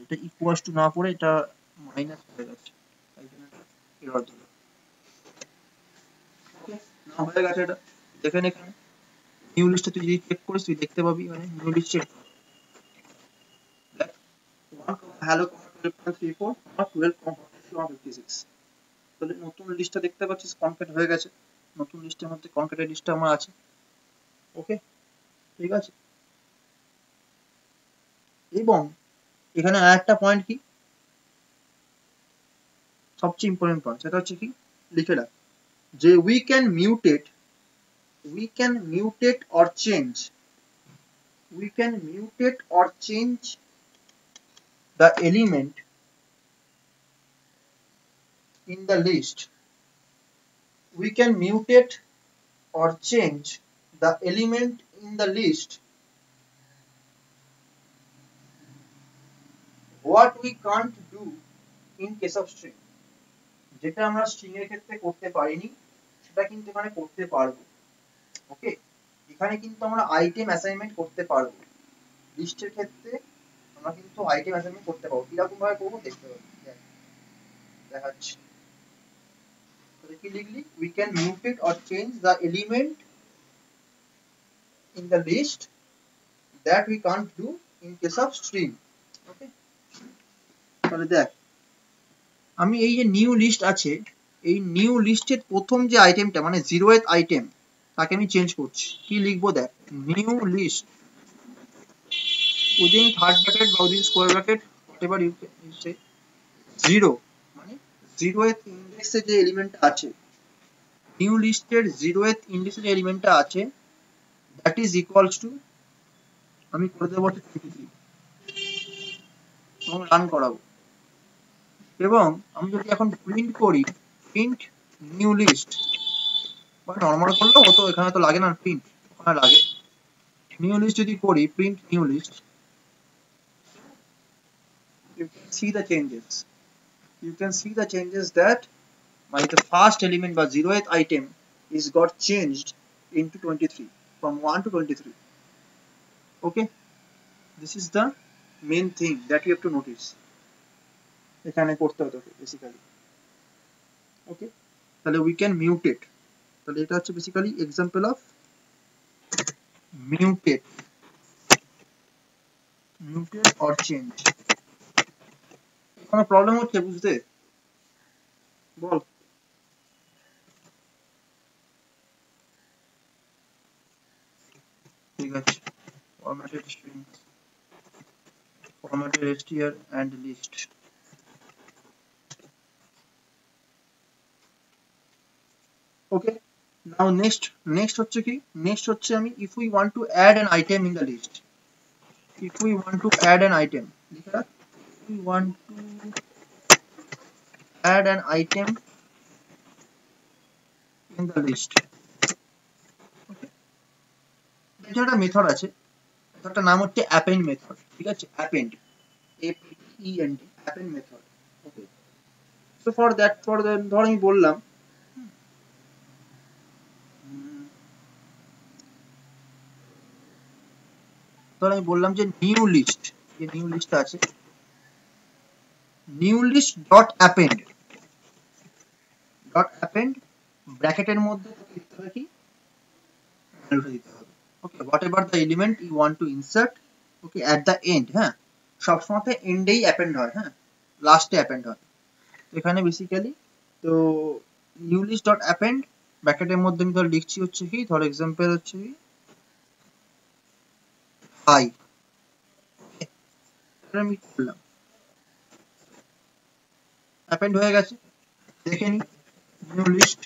এটা ইকুয়ালস টু না পড়ে এটা মাইনাস হয়ে গেছে, তাই জন্য এরর দিল, ওকে। না হয়ে গেছে এটা, দেখেন এখানে নিউ লিস্টে তুই যদি চেক করিস তুই দেখতে পাবি মানে নিউ লিস্ট চেক দেখ 1 হ্যালো 12.34 আর 12.56, তাহলে নতুন লিস্টটা দেখতে পাচ্ছিস কনক্যাট হয়ে গেছে, নতুন লিস্টের মধ্যে কনক্যাটেড লিস্টটা আমার আছে, ওকে, ঠিক আছে। এবং এখানে আরেকটা পয়েন্ট কি, সবচেয়ে ইম্পর্টেন্ট পয়েন্ট, সেটা হচ্ছে কি লিখে রাখ যে we can mutate or change, we can mutate or change the element in the list, we can mutate or change the element in the list what we can't do in case of string, যেটা আমরা string এর ক্ষেত্রে করতে পারিনি সেটা কিন্তু এখানে করতে পারবো, ওকে। এখানে কিন্তু আমরা আইটেম অ্যাসাইনমেন্ট করতে পারবো, লিস্টের ক্ষেত্রে আমরা কিন্তু আইটেম অ্যাসাইনমেন্ট করতে পারবো। কিরকম ভাবে করবো দেখতে পাবো। দেখাচ্ছি। তাহলে কি লিখলি? We can mutate or change the element in the list that we can't do in case of string. ওকে, তাহলে দেখ আমি এই যে নিউ লিস্ট আছে, এই নিউ লিস্টের প্রথম যে আইটেমটা মানে 0th আইটেম তাকে আমি চেঞ্জ করছি। কি লিখবো দেখ, new list within third bracket বা within square bracket whatever you can say 0 মানে 0th ইন্ডেক্সে যে এলিমেন্টটা আছে, নিউ লিস্টের 0th ইন্ডেক্সে যে এলিমেন্টটা আছে দ্যাট ইজ ইকুয়ালস টু, আমি করে দেবো 23 এবং রান করাবো। এবং আমি যদি এখন প্রিন্ট করি প্রিন্ট নিউ লিস্ট বা নর্মাল করলেও হতো, এখানে তো লাগে না প্রিন্ট, ওখানে লাগে। নিউ লিস্ট যদি করি print new list, you can see the changes. You can see the changes that my the first element বা 0th item is got changed into 23 from 1 to 23. Okay, this is the main thing that you have to notice. এখানে করতে হবে basically. ওকে, তাহলে we can mutate, তাহলে এটা হচ্ছে basically example of mutate or change। কোনো problem হচ্ছে বুঝতে? বল। ঠিক আছে, formatted string, formatted str and list। Okay, now next হচ্ছে কি, next হচ্ছে আমি if we want to add an item in the list, if we want to add an item, লিখে রাখ, if we want to add an item in the list। এটা একটা method আছে, মেথডটার নাম হচ্ছে append মেথড। ঠিক আছে, append, APEND, append মেথড। ওকে, so for that ধর আমি বললাম যে নিউ লিস্ট, যে নিউ লিস্ট আছে, নিউ লিস্ট ডট অ্যাপেন্ড ব্র্যাকেটের মধ্যে লিখতে হবে কি, ভ্যালুটা দিতে হবে। Okay, whatever the element you want to insert, okay, at the end. হ্যাঁ, সবসময় এন্ডেই অ্যাপেন্ড হয়, হ্যাঁ, লাস্টে অ্যাপেন্ড হয়। এখানে বেসিক্যালি তো নিউ লিস্ট ডট অ্যাপেন্ড ব্র্যাকেটের মধ্যে আমি ধর লিখছি হচ্ছে কি, ধর এক্সাম্পল হচ্ছে কি হাই, আমি করলাম, অ্যাপেন্ড হয়ে গেছে। দেখে নি নিউ লিস্ট,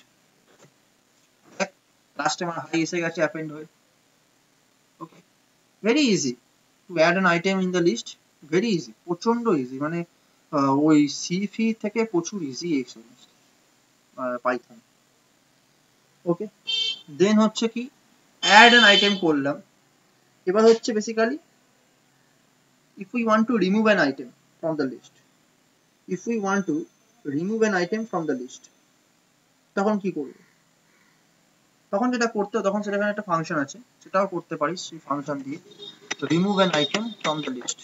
লাস্টে আমার হাই এসে গেছে অ্যাপেন্ড হয়ে। Okay, very easy to add an item in the list, very easy, প্রচন্ড ইজি, মানে ওই সিফি থেকে প্রচুর ইজি এই সমস্ত পাইথন। ওকে, দেন হচ্ছে কি অ্যাড অ্যান আইটেম করলাম। এবার হচ্ছে basically if we want to remove an item from the list, if we want to remove an item from the list, তখন কি করব? তখন যেটা করতে হয়, তখন সেটা এখানে একটা ফাংশন আছে, সেটাও করতে পারিস সেই ফাংশন দিয়ে, remove an item from the list।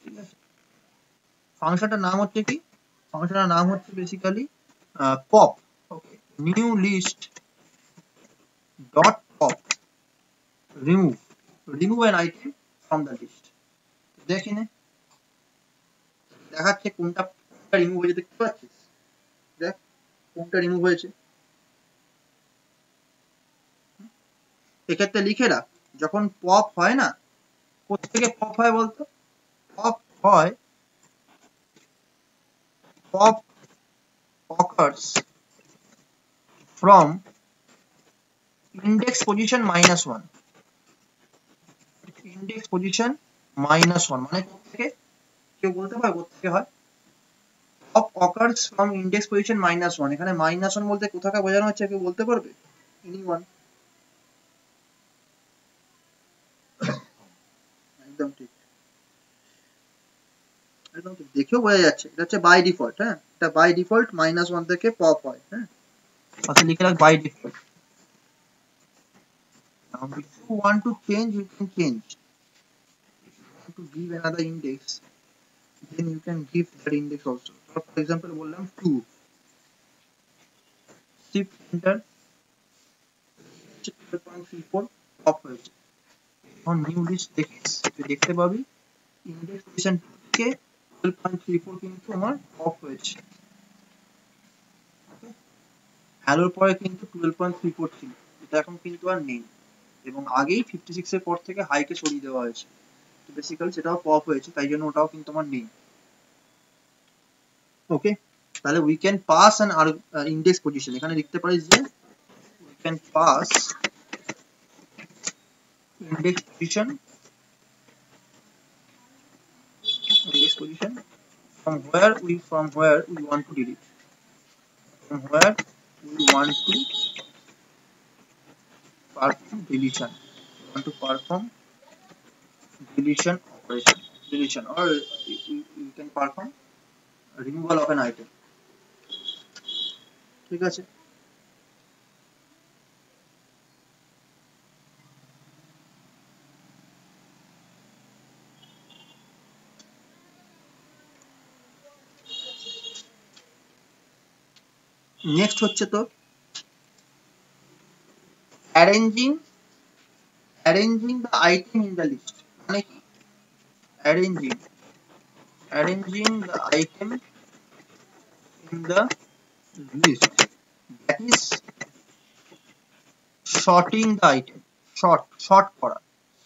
ঠিক আছে, ফাংশনটার নাম হচ্ছে কি, ফাংশনটার নাম হচ্ছে basically pop. Okay, new list dot pop remove an item from the list। দেখি নে, দেখাচ্ছে কোনটা রিমুভ হয়েছে, দেখতে পাচ্ছিস? দেখ কোনটা রিমুভ হয়েছে। এক্ষেত্রে লিখে রাখ, যখন পপ হয় না, কোথেকে পপ হয় বলতো? পপ হয়, pop occurs from index position -1, index position -1 মানে কোথেকে, কেউ বলতে পারবে কোথেকে হয়? Pop occurs from index position -1, এখানে -1 বলতে কোথাকে বোঝানো হচ্ছে, কেউ বলতে পারবে? এনিওয়ান? একদম ঠিক, একদম ঠিক, দেখেও বোঝা যাচ্ছে এটা হচ্ছে বাই ডিফল্ট। হ্যাঁ, এটা বাই ডিফল্ট -1 থেকে পপ হয়। হ্যাঁ, আচ্ছা লিখে রাখ by default. Now if you want to change, you can change. If you want to give another index, then you can give that index also. For example বললাম 2, shift enter 12.34 of হয়েছে। এখন new list দেখিস তুই দেখতে পাবি index position থেকে 12.34 কিন্তু আমার অফ হয়েছে। হ্যালোর পরে কিন্তু 12.34 ছিল, এটা এখন কিন্তু আর নেই, এবং আগেই 56 এর পর থেকে হাইকে সরিয়ে দেওয়া হয়েছে, তো বেসিক্যালি সেটাও পপ হয়েছে, তাই জন্য ওটাও কিন্তু আমার নেই। ওকে, তাহলে we can pass an index position, এখানে লিখতে পারিস যে we can pass index position from where we want to delete, from where we want to perform deletion, deletion or you can perform removal of an item, ঠিক আছে। Next হচ্ছে তো arranging the item in the list, মানে কি arranging the item in the list, that is sorting the item, sort করা,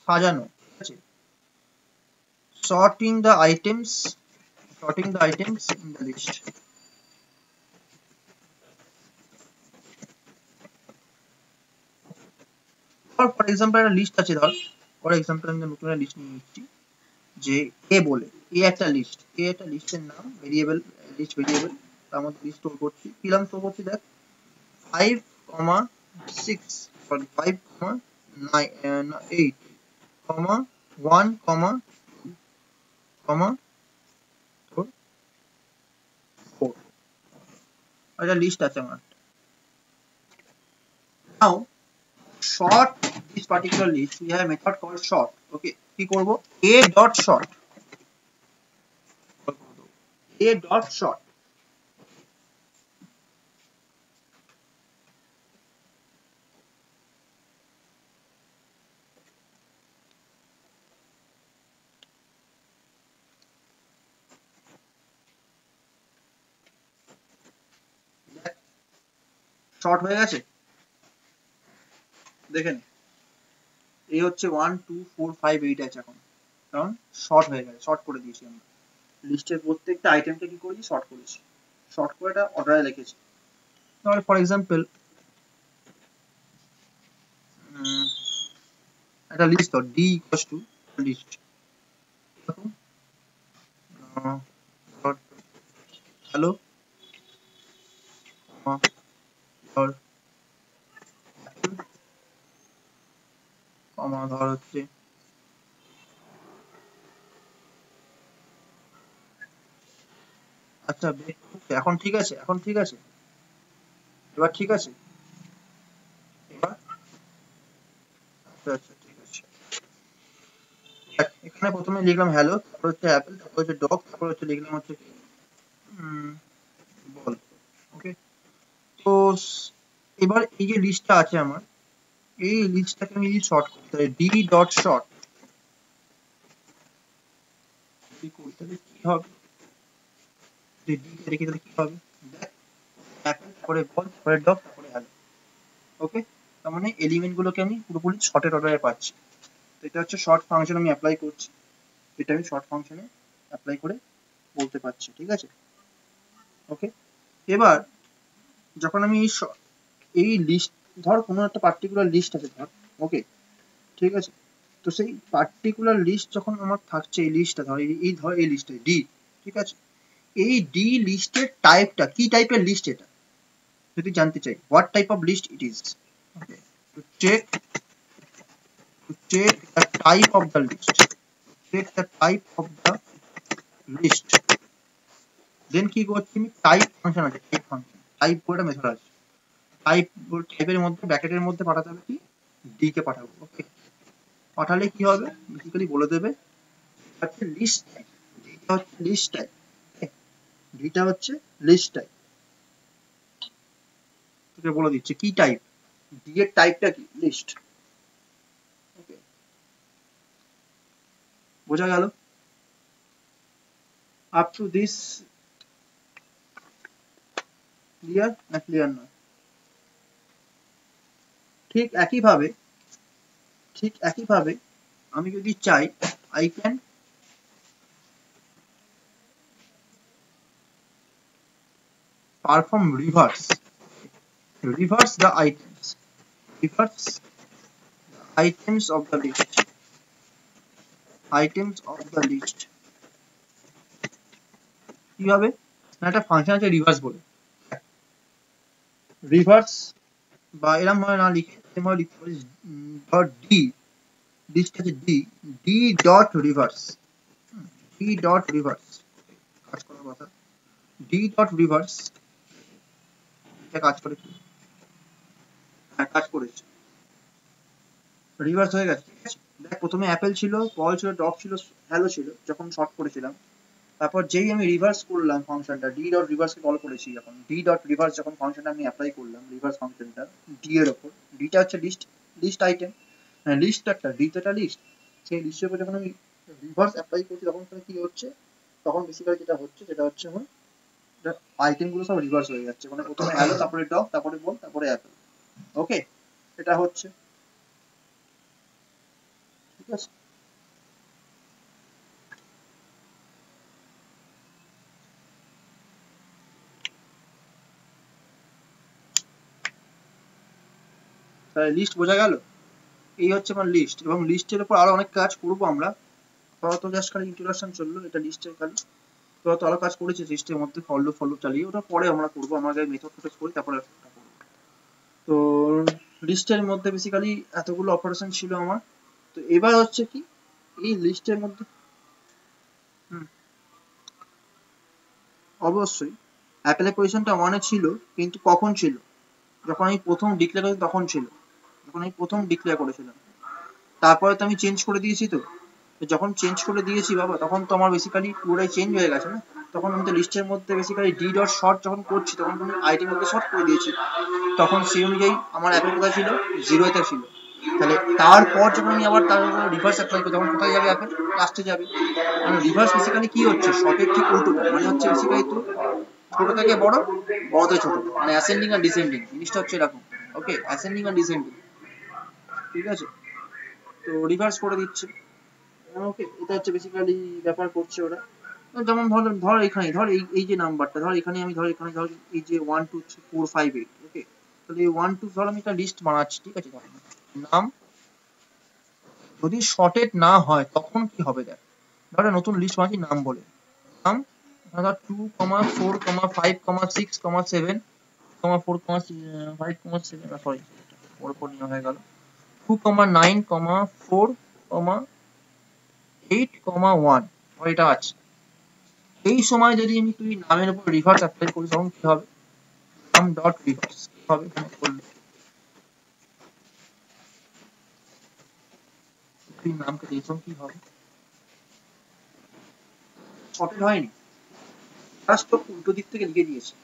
সাজানো, ঠিক আছে, sorting the items in the list। For example একটা লিস্ট আছে, ধর ফর এক্সাম্পল আমি নতুন একটা লিস্ট নিয়ে নিচ্ছি, যে এ বলে একটা লিস্টের নাম ভেরিয়েবল, লিস্ট ভেরিয়েবল, তার মধ্যে লিস্ট স্টোর করছি, কিরকম স্টোর করছি দেখ 5,6 সরি 5,8, 1, 4 একটা লিস্ট আছে আমার। নাও sort this particular list, we have a method called sort। okay, কি করব a dot sort, শর্ট হয়ে গেছে, দেখেন এই হচ্ছে 1 2 4 5 8 আছে এখন, কারণ শর্ট হয়ে গেছে, শর্ট করে দিয়েছি আমরা লিস্টের প্রত্যেকটা আইটেমকে, কি করেছি শর্ট করেছি, শর্ট করে এটা অর্ডারে লিখেছি। তাহলে ফর এক্সাম্পল একটা লিস্ট ধর D equals to list hello ধর হচ্ছে আচ্ছা এখন ঠিক আছে, এবার ঠিক আছে, এবার আচ্ছা ঠিক আছে। এখানে প্রথমে লিখলাম হ্যালো, তারপর হচ্ছে অ্যাপেল, তারপর হচ্ছে ডগ, তারপর হচ্ছে লিখলাম হচ্ছে বল। ওকে, তো এবার এই যে লিস্টটা আছে আমার, এই লিস্টটাকে আমি যদি শর্ট করতে পারি ডি ডট শর্ট, করতে হলে কি হবে, দেখি তাহলে কি হবে, অ্যাপেল তারপরে বল তারপরে ডগ তারপরে হ্যালো। ওকে, তার মানে এলিমেন্ট গুলোকে আমি পুরোপুরি শর্টের অর্ডারে পাচ্ছি। তো এটা হচ্ছে শর্ট ফাংশন আমি অ্যাপ্লাই করছি, এটা আমি শর্ট ফাংশনে অ্যাপ্লাই করে বলতে পারছি, ঠিক আছে। ওকে, এবার যখন আমি এই লিস্ট, ধর কোনো একটা পার্টিকুলার লিস্ট আছে ধর, ওকে ঠিক আছে, তো সেই পার্টিকুলার লিস্ট যখন আমার থাকছে, এই লিস্টটা ধর এই লিস্টটা ডি, ঠিক আছে, এই ডি লিস্টের টাইপটা কি টাইপের লিস্ট, এটা যদি জানতে চাই what type of list it is, okay, to check the type of the list, then কি করছি আমি টাইপ ফাংশন আছে, টাইপ বলে মেথড আছে, টাইপের মধ্যে ব্র্যাকেটের মধ্যে পাঠাতে হবে কি ডি কে পাঠাবো। ওকে, পাঠালে কি হবে বেসিক্যালি বলে দেবে হচ্ছে লিস্ট টাইপ, ডিটা হচ্ছে লিস্ট টাইপ, ডিটা হচ্ছে লিস্ট টাইপ। তোকে বলে দিচ্ছে কি টাইপ, ডি এর টাইপটা কি লিস্ট। ওকে, বোঝা গেল? আপ টু দিস ক্লিয়ার না ক্লিয়ার নয়? ঠিক একইভাবে আমি যদি চাই I can perform reverse the items, reverse items of the list, কিভাবে না একটা ফাংশন আছে রিভার্স বলে, রিভার্স বা এরকম ভাবে না লিখে এরকম ভাবে লিখতে পারিস ডট ডি, লিস্ট আছে D, D dot reverse, D dot reverse কাজ করার কথা, ডি ডট রিভার্স এটা কাজ করে কি, হ্যাঁ কাজ করেছে, রিভার্স হয়ে গেছে। ঠিক আছে, দেখ প্রথমে অ্যাপেল ছিল, পল ছিল, ডগ ছিল, হ্যালো ছিল যখন শর্ট করেছিলাম, তারপর যেই আমি রিভার্স করলাম ফাংশনটা ডি ডট রিভার্সকে কল করেছি, যখন ডি ডট রিভার্স যখন ফাংশনটা আমি অ্যাপ্লাই করলাম রিভার্স ফাংশনটা ডি এর ওপর, ডিটা হচ্ছে লিস্ট আইটেম, হ্যাঁ লিস্ট একটা, ডি তো একটা লিস্ট, সেই লিস্টের উপর যখন আমি রিভার্স অ্যাপ্লাই করছি তখন কি হচ্ছে, তখন বেসিক্যালি যেটা হচ্ছে সেটা হচ্ছে আমার আইটেমগুলো সব রিভার্স হয়ে যাচ্ছে, মানে প্রথমে হ্যালো, তারপরে ডগ, তারপরে বল, তারপরে অ্যাপেল। ওকে, এটা হচ্ছে, ঠিক আছে। তাহলে লিস্ট বোঝা গেল, এই হচ্ছে আমার লিস্ট, এবং লিস্টের উপর আরো অনেক কাজ করবো আমরা, আপাতত জাস্ট খালি ইন্ট্রোডাকশন চললো, এটা লিস্টের খালি তো আরো কাজ করেছি লিস্টের মধ্যে ফলো চালিয়ে, ওটা পরে আমরা করবো, আমরা আগে মেথড ফেথড করি তারপরে ওটা করবো। তো লিস্টের মধ্যে বেসিক্যালি এতগুলো অপারেশন ছিল আমার। তো এবার হচ্ছে কি এই লিস্টের মধ্যে অবশ্যই অ্যাপেলের পজিশনটা ওয়ানে ছিল, কিন্তু কখন ছিল, যখন আমি প্রথম ডিক্লেয়ার করি তখন ছিল, যখন আমি প্রথম ডিক্লেয়ার করেছিলাম, তারপরে তো আমি চেঞ্জ করে দিয়েছি, তো যখন চেঞ্জ করে দিয়েছি বাবা তখন তো আমার বেসিক্যালি পুরোটাই চেঞ্জ হয়ে গেছে না, তখন আমি তো লিস্টের মধ্যে বেসিক্যালি ডি ডট শর্ট যখন করছি তখন আমি আইটেম মধ্যে শর্ট করে দিয়েছি, তখন সেই অনুযায়ী আমার অ্যাপেল কোথায় ছিল, জিরোতে ছিল। তাহলে তারপর যখন আমি আবার তার রিভার্স অ্যাপ্লাই করি তখন কোথায় যাবে, অ্যাপেল লাস্টে যাবে। মানে রিভার্স বেসিক্যালি কি হচ্ছে, শর্টের ঠিক উল্টোটা, মানে হচ্ছে বেসিক্যালি তো ছোট থেকে বড়, বড় থেকে ছোট, মানে অ্যাসেন্ডিং আর ডিসেন্ডিং জিনিসটা হচ্ছে এরকম। ওকে, অ্যাসেন্ডিং আর ডিসেন্ডিং, ঠিক আছে, তো রিভার্স করে দিচ্ছে। ওকে, এটা হচ্ছে বেসিক্যালি ব্যাপার করছে ওরা। যেমন ধর এখানে ধর এই যে নাম্বারটা ধর এখানে আমি ধর এখানে ধর এই যে 1 2 3 4 5 8, ওকে, তাহলে এই 1 2 ধর আমি একটা লিস্ট বানাচ্ছি, ঠিক আছে, নাম যদি শর্টেড না হয় তখন কি হবে, দেখ ধর একটা নতুন লিস্ট বানাচ্ছি নাম বলে, নাম ধর 2 4 5 6 7 4 5 7, সরি ওর উপর নিয়ে হয়ে গেল 2 9 4 8 1, এটা আছে। এই সময় যদি আমি তুই নামের উপর রিভার্স অ্যাপ্লাই করি তখন কি হবে, নাম ডট রিভার্স কি হবে এখানে করলে, তুই নামকে দিয়েছ কি হবে, শর্টেড হয়নি, জাস্ট তো উল্টো দিক থেকে লিখে দিয়েছে।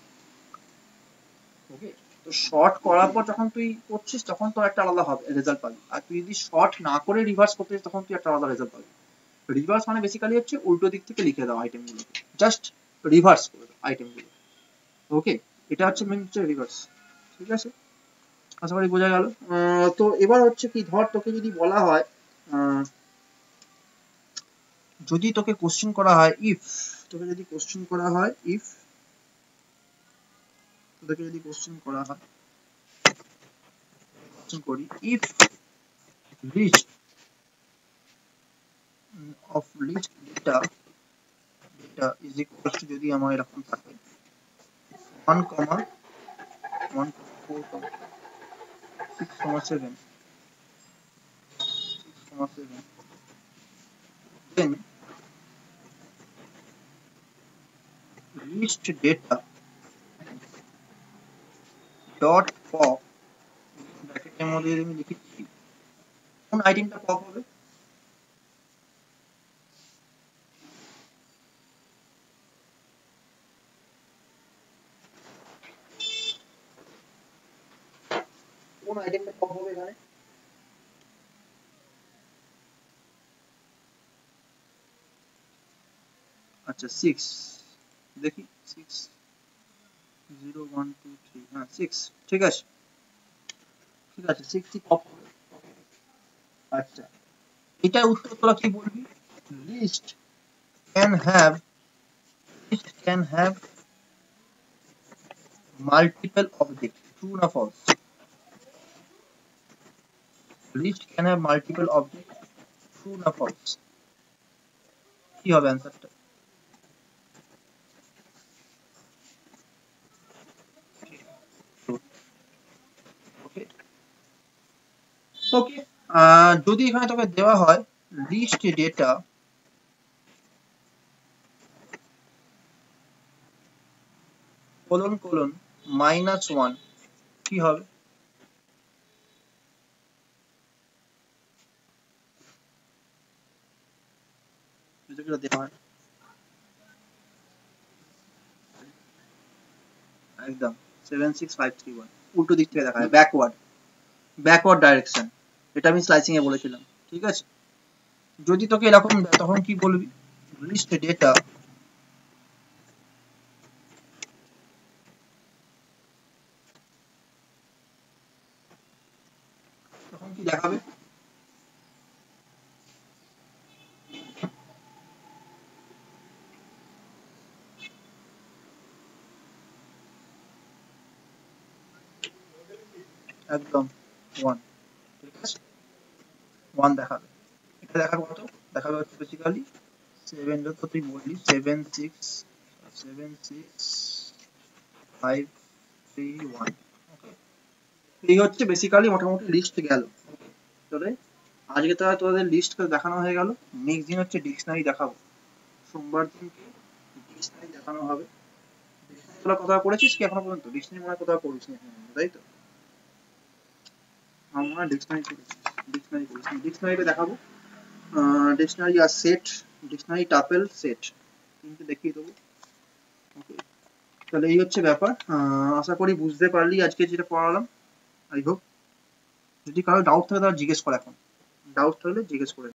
ওকে, তো শর্ট করার পর যখন তুই করছিস তখন তো একটা আলাদা হবে রেজাল্ট পাবি, আর তুই যদি শর্ট না করে রিভার্স করতে তখন তুই একটা আলাদা রেজাল্ট পাবি। রিভার্স মানে বেসিক্যালি হচ্ছে উল্টো দিক থেকে লিখে দাও আইটেমগুলো, জাস্ট রিভার্স করে দাও আইটেমগুলো। ওকে, এটা হচ্ছে মেন হচ্ছে রিভার্স, ঠিক আছে, আশা করি বোঝা গেল। তো এবার হচ্ছে কি ধর তোকে যদি বলা হয়, যদি তোকে কোশ্চেন করা হয় ইফ, তোকে যদি কোশ্চেন করা হয় ইফ, তোকে যদি কোশ্চেন করা হয়, কোশ্চেন করি if list of list data is equal to, যদি আমার এরকম থাকে 1 1 4 6 7 then list data dot pop ব্র্যাকেটের মধ্যে যদি আমি লিখি কোন আইটেমটা পপ হবে? কোন আইটেমটা পপ হবে এখানে? আচ্ছা 6 দেখি 6 0 1 2 3 হ্যাঁ 6 ঠিক আছে 6 টি পপ হবে। আচ্ছা এটা উত্তর তোরা কি বলবি? List can have multiple object, true না false? List can have multiple object, true না ফলস? কি হবে অ্যান্সারটা? ওকে ওকে যদি এখানে তোকে দেওয়া হয় লিস্ট ডেটা কোলন -1 কি হবে? যদি এটা দেওয়া হয় একদম 76531 উল্টো দিক থেকে দেখা হয়, ব্যাকওয়ার্ড ডাইরেকশন। এটা আমি স্লাইসিং এ বলেছিলাম, ঠিক আছে? যদি তোকে এরকম দেয় তখন কি বলবি? লিস্ট ডেটা তখন কি দেখাবে? একদম 1, ঠিক আছে 1 দেখাবে। এটা দেখাবে কত? দেখাবে হচ্ছে বেসিক্যালি 7 যত তুই বললি 76531। ওকে এই হচ্ছে বেসিক্যালি মোটামুটি লিস্ট গেল। তোদের আজকে তো তোদের লিস্ট দেখানো হয়ে গেল। নেক্সট দিন হচ্ছে ডিকশনারি দেখাবো, সোমবার দিনকে ডিকশনারি দেখানো হবে। ডিকশনারি তোরা কোথাও পড়েছিস কি এখনো পর্যন্ত? ডিকশনারি মনে হয় কোথাও পড়িস নি এখনো পর্যন্ত, তাই তো? আমরা ডিকশনারি পড়েছি, ডিকশনারিটা দেখাবো। ডিকশনারি আর সেট, ডিকশনারি টাপেল সেট তিনটে দেখিয়ে দেবো। ওকে তাহলে এই হচ্ছে ব্যাপার। আশা করি বুঝতে পারলি আজকে যেটা পড়ালাম, আই হোপ। যদি কারো ডাউট থাকে তাহলে জিজ্ঞেস কর, এখন ডাউট থাকলে জিজ্ঞেস করে।